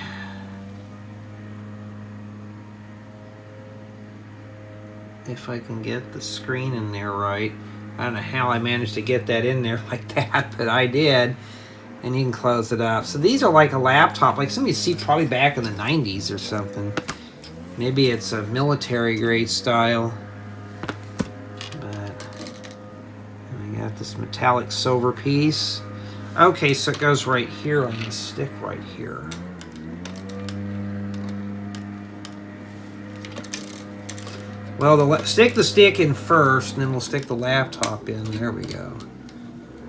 if I can get the screen in there right, I don't know how I managed to get that in there like that, but I did. And you can close it up. So these are like a laptop, like somebody see probably back in the 90s or something. Maybe it's a military grade style, but we got this metallic silver piece. Okay, so it goes right here on this stick right here. Well, stick the stick in first, and then we'll stick the laptop in. There we go.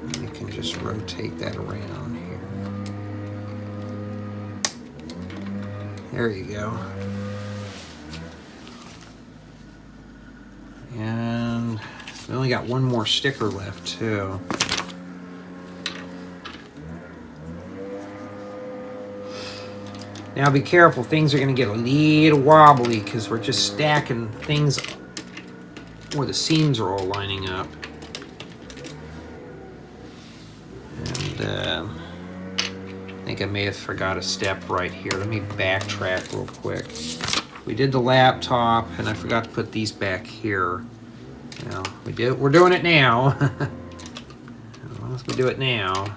And you can just rotate that around here. There you go. And we only got one more sticker left too. Now be careful, things are going to get a little wobbly because we're just stacking things where the seams are all lining up. And I think I may have forgot a step right here. Let me backtrack real quick. We did the laptop, and I forgot to put these back here. Well, we're doing it now. As long as we do it now.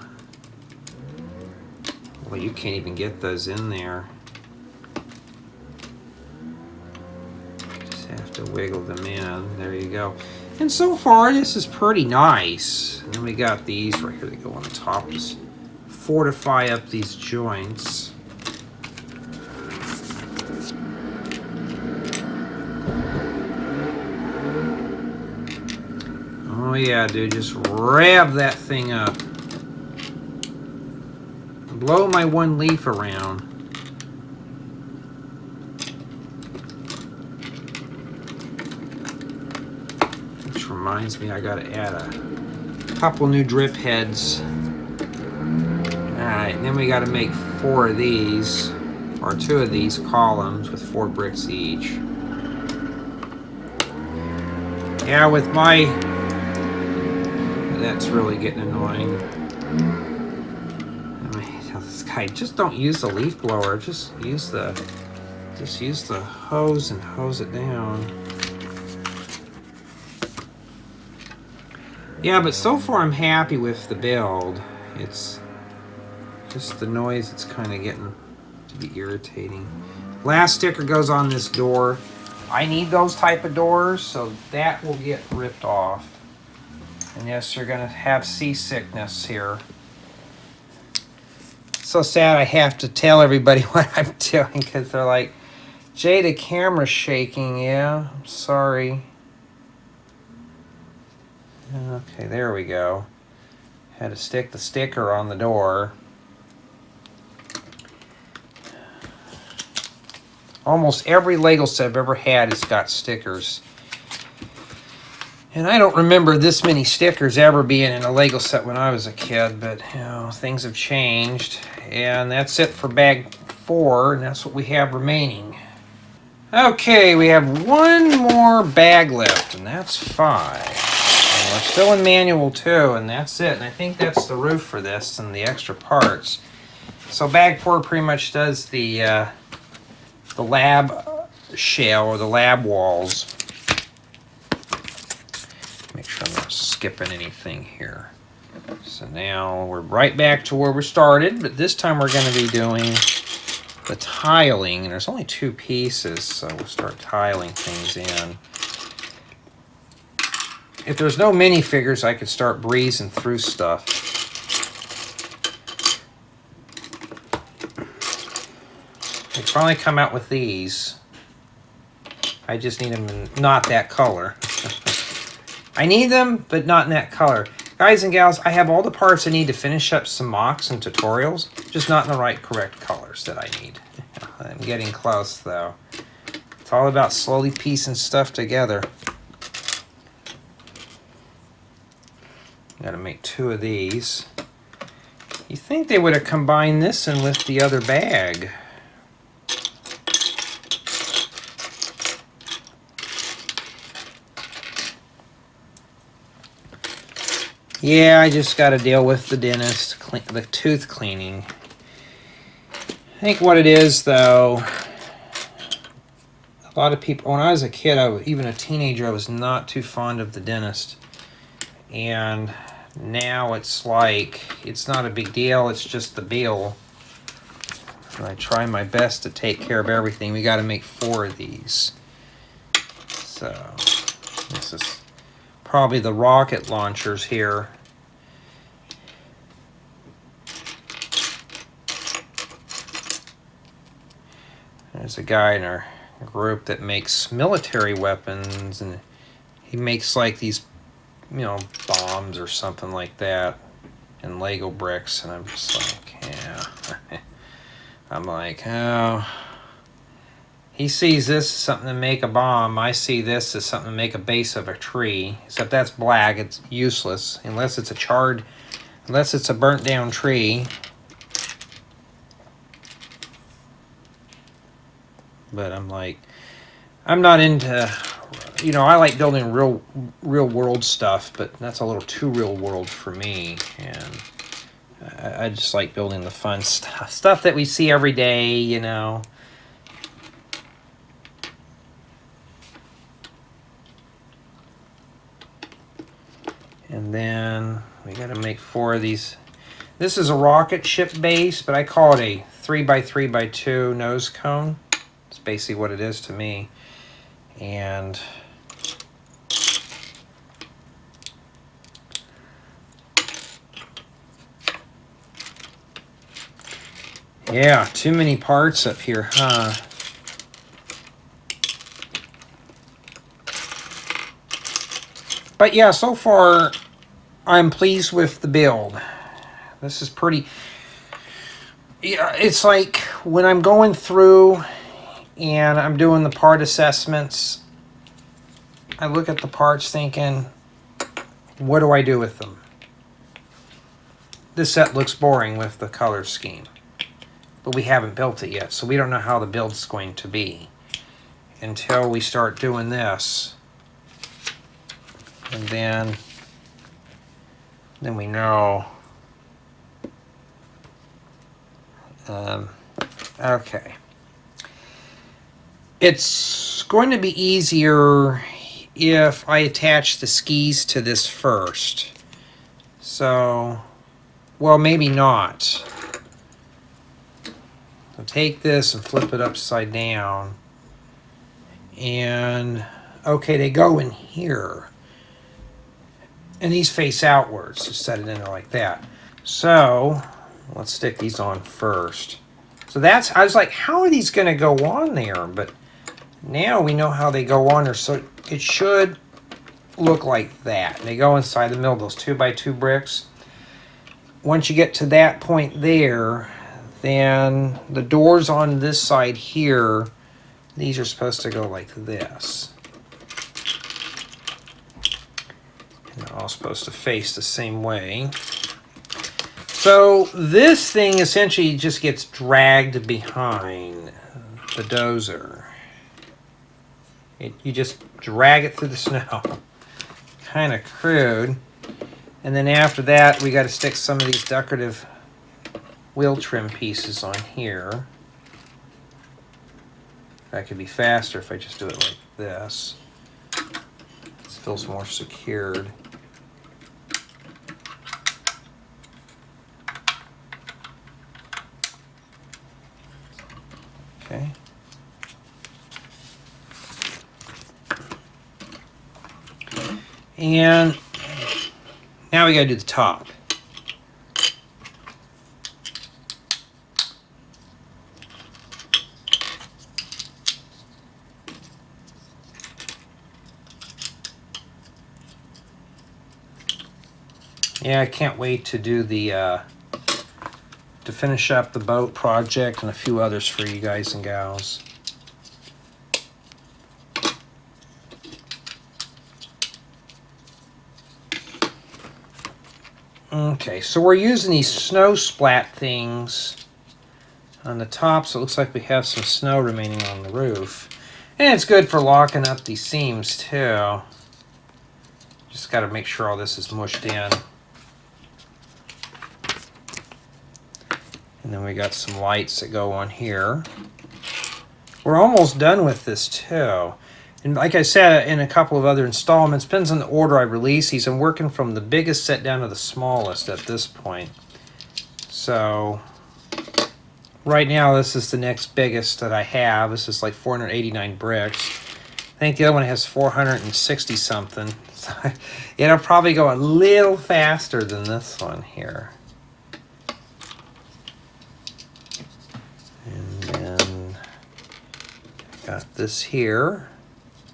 Well, you can't even get those in there. Just have to wiggle them in. There you go. And so far, this is pretty nice. And then we got these right here that go on the top. Just fortify up these joints. Oh yeah, dude, just rev that thing up. Blow my one leaf around. Which reminds me, I gotta add a couple new drip heads. Alright, and then we gotta make 4 of these, or 2 of these columns with 4 bricks each. Yeah, with my... That's really getting annoying. I mean, this guy, just don't use the leaf blower. Just use the hose and hose it down. Yeah, but so far I'm happy with the build. It's just the noise it's kind of getting to be irritating. Last sticker goes on this door. I need those type of doors, so that will get ripped off. And yes, you're gonna have seasickness here. So sad I have to tell everybody what I'm doing because they're like, Jay, the camera's shaking. Yeah, I'm sorry. Okay, there we go. Had to stick the sticker on the door. Almost every Lego set I've ever had has got stickers. And I don't remember this many stickers ever being in a Lego set when I was a kid, but you know, things have changed. And that's it for bag 4, and that's what we have remaining. Okay, we have one more bag left, and that's 5. And we're still in manual 2, and that's it. And I think that's the roof for this and the extra parts. So bag pour pretty much does the lab shell or the lab walls. Make sure I'm not skipping anything here. So now we're right back to where we started, but this time we're going to be doing the tiling, and there's only 2 pieces, so we'll start tiling things in. If there's no minifigures, I could start breezing through stuff. They finally come out with these. I just need them in not that color. I need them, but not in that color. Guys and gals, I have all the parts I need to finish up some mocks and tutorials, just not in the right correct colors that I need. I'm getting close, though. It's all about slowly piecing stuff together. Gotta make 2 of these. You think they would have combined this in with the other bag. Yeah, I just got to deal with the dentist, the tooth cleaning. I think what it is, though, a lot of people, when I was a kid, even a teenager, I was not too fond of the dentist. And now it's like, it's not a big deal, it's just the bill. And I try my best to take care of everything. We got to make 4 of these. So, this is probably the rocket launchers here. There's a guy in our group that makes military weapons, and he makes like these, you know, bombs or something like that and Lego bricks, and I'm just like, yeah. I'm like, oh. He sees this as something to make a bomb. I see this as something to make a base of a tree. Except that's black. It's useless unless it's a burnt down tree. But I'm like, I'm not into, you know, I like building real world stuff, but that's a little too real world for me. And I just like building the fun stuff that we see every day, you know. And then we got to make 4 of these. This is a rocket ship base, but I call it a 3x3x2 nose cone. It's basically what it is to me. And yeah, too many parts up here, huh? But yeah, so far I'm pleased with the build. This is pretty, yeah, it's like when I'm going through and I'm doing the part assessments, I look at the parts thinking, what do I do with them? This set looks boring with the color scheme, but we haven't built it yet, so we don't know how the build's going to be until we start doing this. And then we know. Okay. It's going to be easier if I attach the skis to this first. So, well, maybe not. So take this and flip it upside down. And, okay, they go in here. And these face outwards, just set it in there like that. So, let's stick these on first. So that's, I was like, how are these going to go on there? But now we know how they go on there, so it should look like that. They go inside the middle, those 2x2 bricks. Once you get to that point there, then the doors on this side here, these are supposed to go like this. And they're all supposed to face the same way. So this thing essentially just gets dragged behind the dozer. You just drag it through the snow. Kind of crude. And then after that, we got to stick some of these decorative wheel trim pieces on here. That could be faster if I just do it like this. This feels more secured. Okay. And now we gotta do the top. Yeah, I can't wait to do the to finish up the boat project and a few others for you guys and gals. Okay, so we're using these snow splat things on the top, so it looks like we have some snow remaining on the roof. And it's good for locking up these seams too. Just got to make sure all this is mushed in. And then we got some lights that go on here. We're almost done with this too. And like I said in a couple of other installments, depends on the order I release these. I'm working from the biggest set down to the smallest at this point. So right now this is the next biggest that I have. This is like 489 bricks. I think the other one has 460 something. So it'll probably go a little faster than this one here. And then got this here.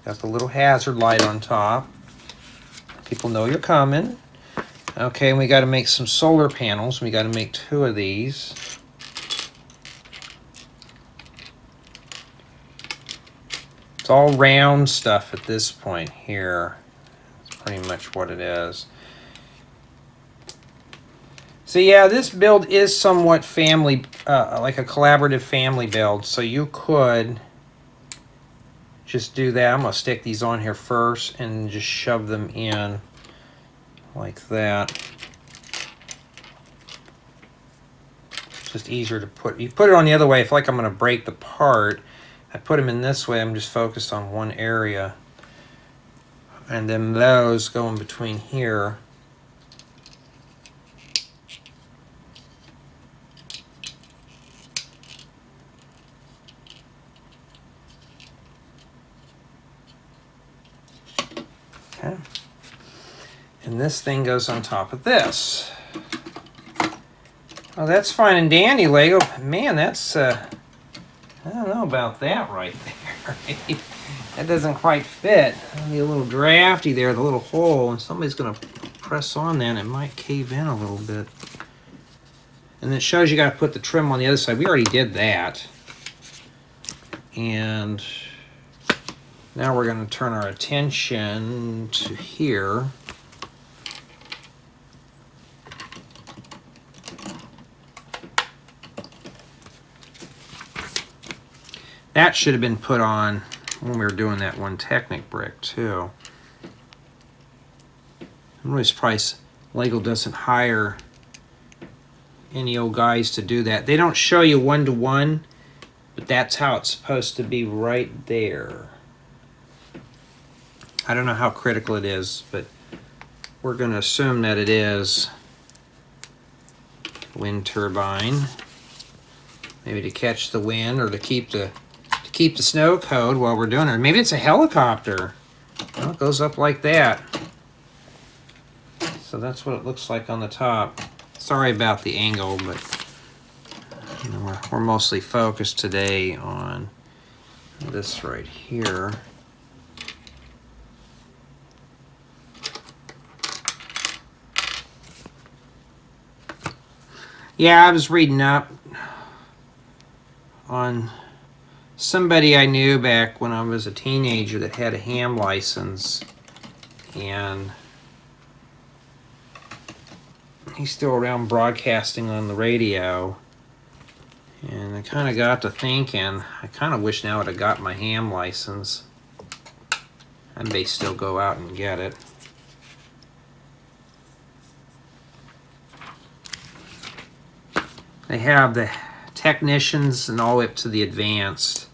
Got the little hazard light on top. People know you're coming. Okay, and we got to make some solar panels. We got to make 2 of these. It's all round stuff at this point here. That's pretty much what it is. So yeah, this build is somewhat family, like a collaborative family build. So you could just do that. I'm going to stick these on here first and just shove them in like that. It's just easier to put. You put it on the other way. I feel like I'm going to break the part. I put them in this way. I'm just focused on one area. And then those go in between here. Okay. And this thing goes on top of this. Oh, that's fine and dandy, Lego. Man, that's, I don't know about that right there. That doesn't quite fit. It'll be a little drafty there, the little hole, and somebody's going to press on that and it might cave in a little bit. And it shows you got to put the trim on the other side. We already did that. And now we're going to turn our attention to here. That should have been put on when we were doing that one Technic brick too. I'm really surprised Lego doesn't hire any old guys to do that. They don't show you one-to-one, but that's how it's supposed to be right there. I don't know how critical it is, but we're going to assume that it is. Wind turbine. Maybe to catch the wind or to keep the snow code while we're doing it. Maybe it's a helicopter. Well, it goes up like that. So that's what it looks like on the top. Sorry about the angle, but you know, we're mostly focused today on this right here. Yeah, I was reading up on somebody I knew back when I was a teenager that had a ham license, and he's still around broadcasting on the radio. And I kind of got to thinking, I kind of wish now I'd have got my ham license. I may still go out and get it. They have the technicians and all the way up to the advanced.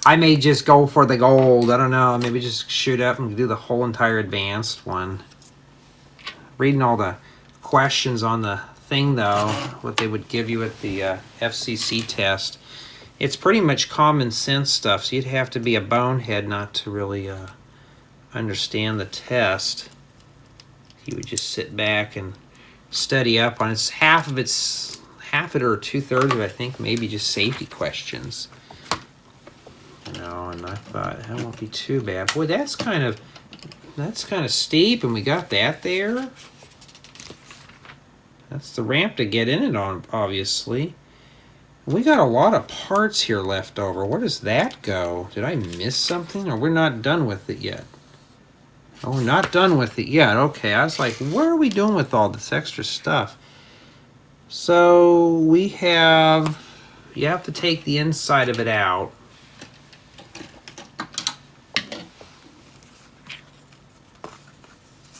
I may just go for the gold. I don't know. Maybe just shoot up and do the whole entire advanced one. Reading all the questions on the thing, though, what they would give you at the FCC test, it's pretty much common sense stuff. So you'd have to be a bonehead not to really understand the test. You would just sit back and study up on it. Half of it or 2/3 of it, I think, maybe just safety questions. You know, and I thought that won't be too bad. Boy, that's kind of steep, and we got that there. That's the ramp to get in it on, obviously. We got a lot of parts here left over. Where does that go? Did I miss something, or we're not done with it yet? Oh, we're not done with it yet. Okay, I was like, what are we doing with all this extra stuff? So we have, you have to take the inside of it out.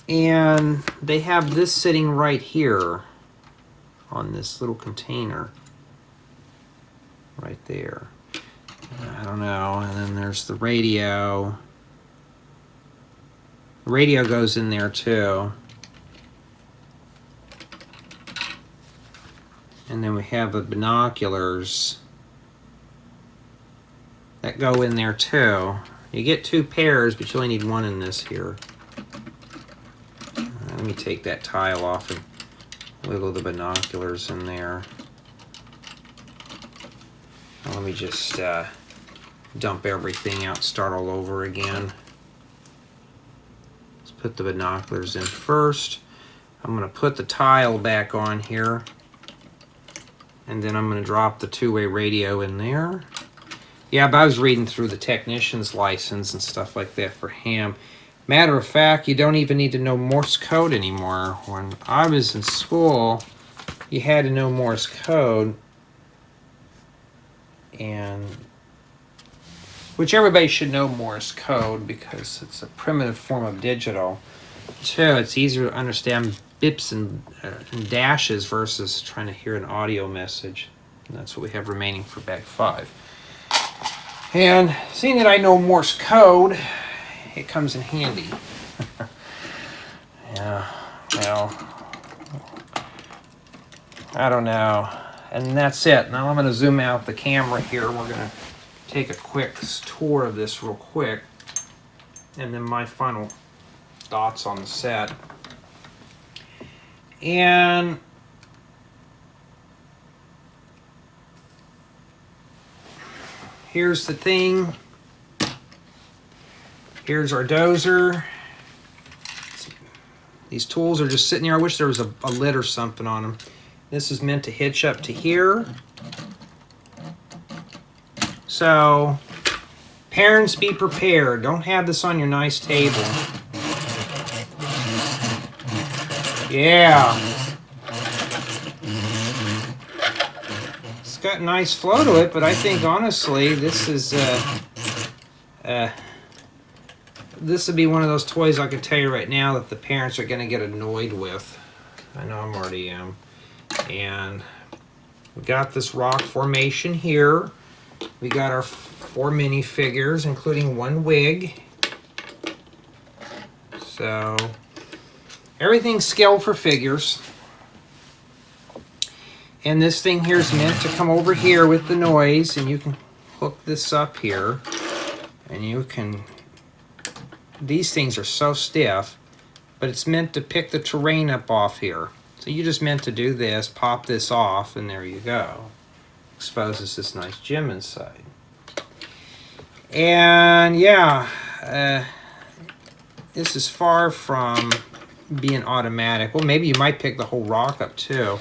And they have this sitting right here on this little container. Right there. I don't know. And then there's the radio. The radio goes in there too. And then we have the binoculars that go in there too. You get 2 pairs, but you only need 1 in this here. Let me take that tile off and wiggle the binoculars in there. Now let me just dump everything out, start all over again. Let's put the binoculars in first. I'm going to put the tile back on here. And then I'm going to drop the 2-way radio in there. Yeah, but I was reading through the technician's license and stuff like that for ham. Matter of fact, you don't even need to know Morse code anymore. When I was in school, you had to know Morse code, and which everybody should know Morse code because it's a primitive form of digital. Too, it's easier to understand bips and dashes versus trying to hear an audio message. And that's what we have remaining for bag 5. And seeing that I know Morse code, it comes in handy. Yeah, well, I don't know. And that's it. Now I'm going to zoom out the camera here. We're going to take a quick tour of this real quick. And then my final thoughts on the set. And here's the thing. Here's our dozer. These tools are just sitting here. I wish there was a lid or something on them. This is meant to hitch up to here. So, parents, be prepared. Don't have this on your nice table. Yeah. It's got a nice flow to it, but I think honestly this is this would be one of those toys I can tell you right now that the parents are going to get annoyed with. I know I'm already am. And we got this rock formation here. We got our 4 minifigures, including 1 wig. So everything's scaled for figures. And this thing here is meant to come over here with the noise, and you can hook this up here, and you can, these things are so stiff, but it's meant to pick the terrain up off here. So you just meant to do this, pop this off, and there you go. Exposes this nice gem inside. And yeah, this is far from being automatic. Well, maybe you might pick the whole rock up too.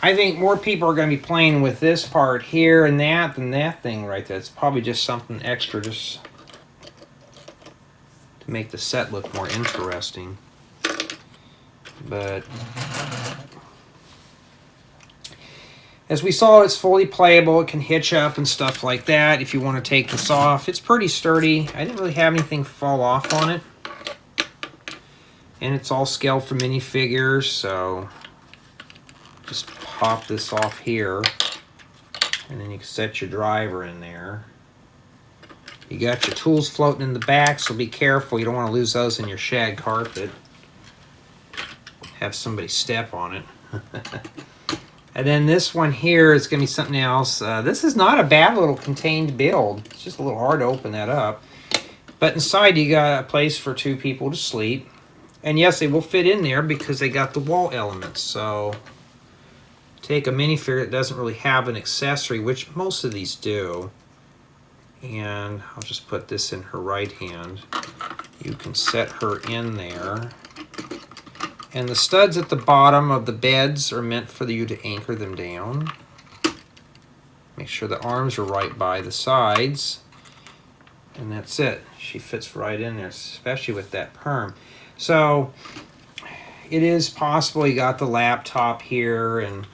I think more people are going to be playing with this part here and that than that thing right there. It's probably just something extra just to make the set look more interesting. But as we saw, it's fully playable. It can hitch up and stuff like that if you want to take this off. It's pretty sturdy. I didn't really have anything fall off on it. And it's all scaled for minifigures, so just pop this off here, and then you can set your driver in there. You got your tools floating in the back, so be careful. You don't want to lose those in your shag carpet. Have somebody step on it. And then this one here is going to be something else. This is not a bad little contained build. It's just a little hard to open that up. But inside you got a place for 2 people to sleep. And yes, they will fit in there because they got the wall elements. So take a minifigure that doesn't really have an accessory, which most of these do. And I'll just put this in her right hand. You can set her in there. And the studs at the bottom of the beds are meant for you to anchor them down. Make sure the arms are right by the sides. And that's it. She fits right in there, especially with that perm. So it is possible you got the laptop here and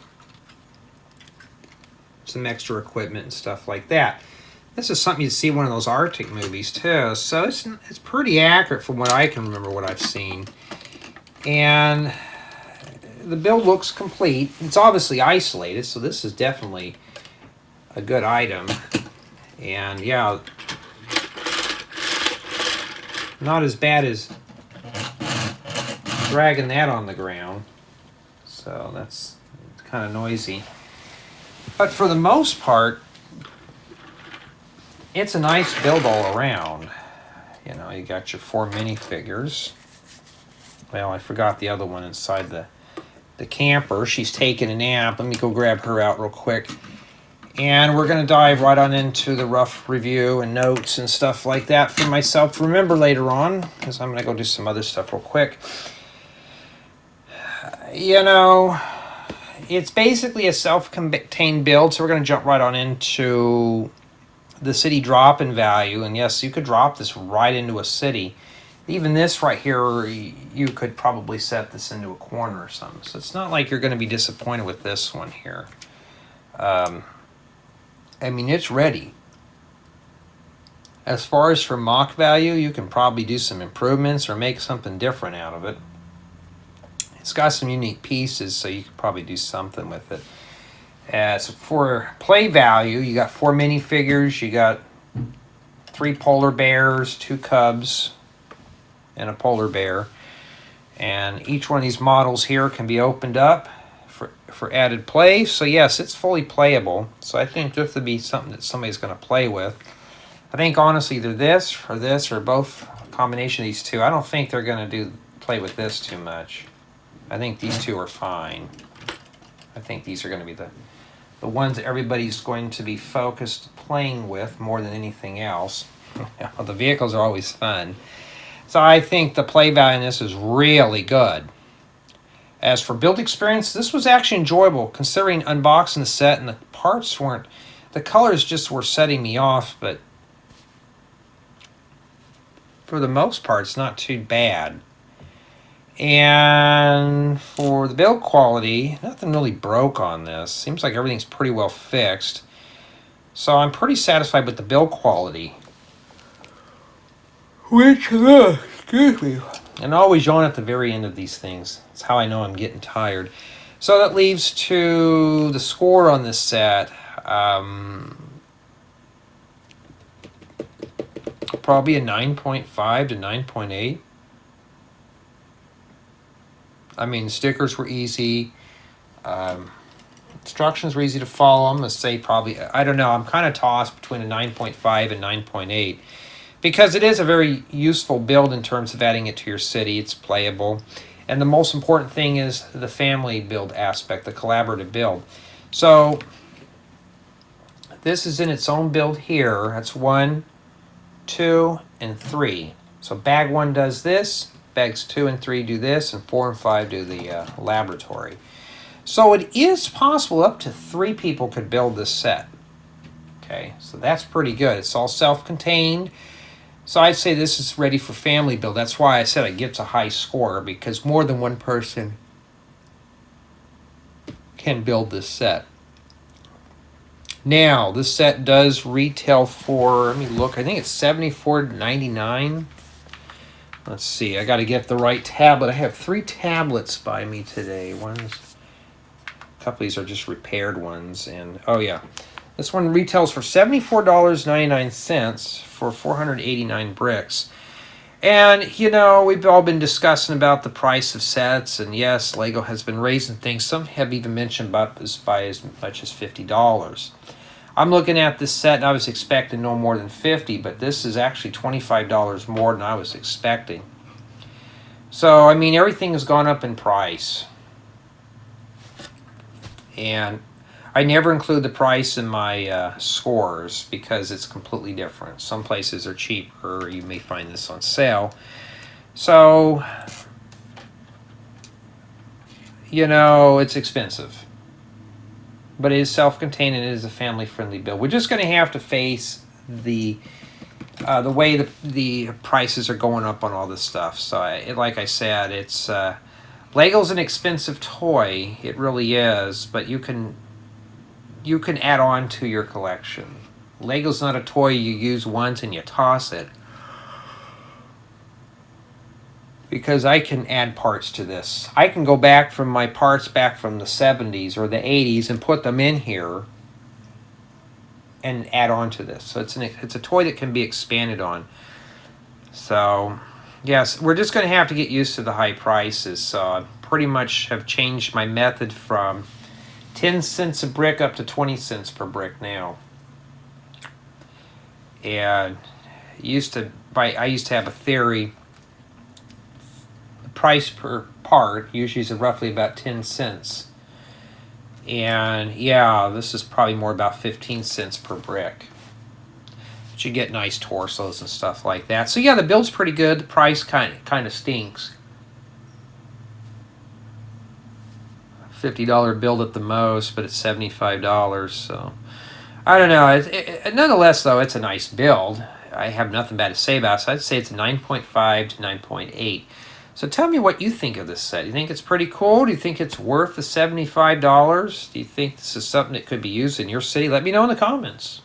some extra equipment and stuff like that. This is something you'd see in one of those Arctic movies too. So it's pretty accurate from what I can remember what I've seen. And the build looks complete. It's obviously isolated, so this is definitely a good item. And yeah, not as bad as dragging that on the ground. So that's kind of noisy. But for the most part, it's a nice build all around. You know, you got your 4 minifigures. Well, I forgot the other one inside the camper. She's taking a nap. Let me go grab her out real quick. And we're going to dive right on into the rough review and notes and stuff like that for myself to remember later on, because I'm going to go do some other stuff real quick. You know, it's basically a self-contained build, so we're going to jump right on into the city drop-in value. And yes, you could drop this right into a city. Even this right here, you could probably set this into a corner or something. So it's not like you're going to be disappointed with this one here. I mean, it's ready. As far as for mock value, you can probably do some improvements or make something different out of it. It's got some unique pieces, so you could probably do something with it. As for play value, you got 4 minifigures, you got 3 polar bears, 2 cubs, and a polar bear. And each one of these models here can be opened up for added play. So yes, it's fully playable. So I think this would be something that somebody's going to play with. I think honestly either this or both, a combination of these two. I don't think they're going to play with this too much. I think these two are fine. I think these are going to be the ones that everybody's going to be focused playing with more than anything else. The vehicles are always fun. So I think the play value in this is really good. As for build experience, this was actually enjoyable considering unboxing the set and the parts weren't, the colors just were setting me off, but for the most part, it's not too bad. And for the build quality, nothing really broke on this. Seems like everything's pretty well fixed. So I'm pretty satisfied with the build quality. Which, excuse me. And I always yawn at the very end of these things. That's how I know I'm getting tired. So that leaves to the score on this set. Probably a 9.5 to 9.8. I mean, stickers were easy. Instructions were easy to follow. I'm going to say probably, I don't know, I'm kind of tossed between a 9.5 and 9.8. Because it is a very useful build in terms of adding it to your city. It's playable. And the most important thing is the family build aspect, the collaborative build. So this is in its own build here. That's 1, 2, and 3. So bag 1 does this, bags 2 and 3 do this, and 4 and 5 do the laboratory. So it is possible up to 3 people could build this set. Okay, so that's pretty good. It's all self-contained. So I'd say this is ready for family build. That's why I said it gets a high score, because more than one person can build this set. Now, this set does retail for, let me look, I think it's $74.99. Let's see, I got to get the right tablet. I have 3 tablets by me today. One's couple of these are just repaired ones. And oh yeah, this one retails for $74.99 for 489 bricks. And, you know, we've all been discussing about the price of sets, and yes, Lego has been raising things. Some have even mentioned about this by as much as $50. I'm looking at this set, and I was expecting no more than $50, but this is actually $25 more than I was expecting. So, I mean, everything has gone up in price. And I never include the price in my scores because it's completely different. Some places are cheaper. You may find this on sale. So, you know, it's expensive. But it is self-contained and it is a family-friendly build. We're just going to have to face the way the prices are going up on all this stuff. So, like I said, it's Lego's an expensive toy. It really is. But you can add on to your collection. Lego's not a toy you use once and you toss it. Because I can add parts to this. I can go back from my parts back from the 70s or the 80s and put them in here and add on to this. So it's a toy that can be expanded on. So, yes, we're just going to have to get used to the high prices. So I pretty much have changed my method from 10 cents a brick up to 20 cents per brick now. And I used to have a theory. The price per part usually is roughly about 10 cents. And yeah, this is probably more about 15 cents per brick. But you get nice torsos and stuff like that. So yeah, the build's pretty good. The price kind of stinks. $50 build at the most, but it's $75. So I don't know. Nonetheless, though, it's a nice build. I have nothing bad to say about it. So I'd say it's a 9.5 to 9.8. So tell me what you think of this set. Do you think it's pretty cool? Do you think it's worth the $75? Do you think this is something that could be used in your city? Let me know in the comments.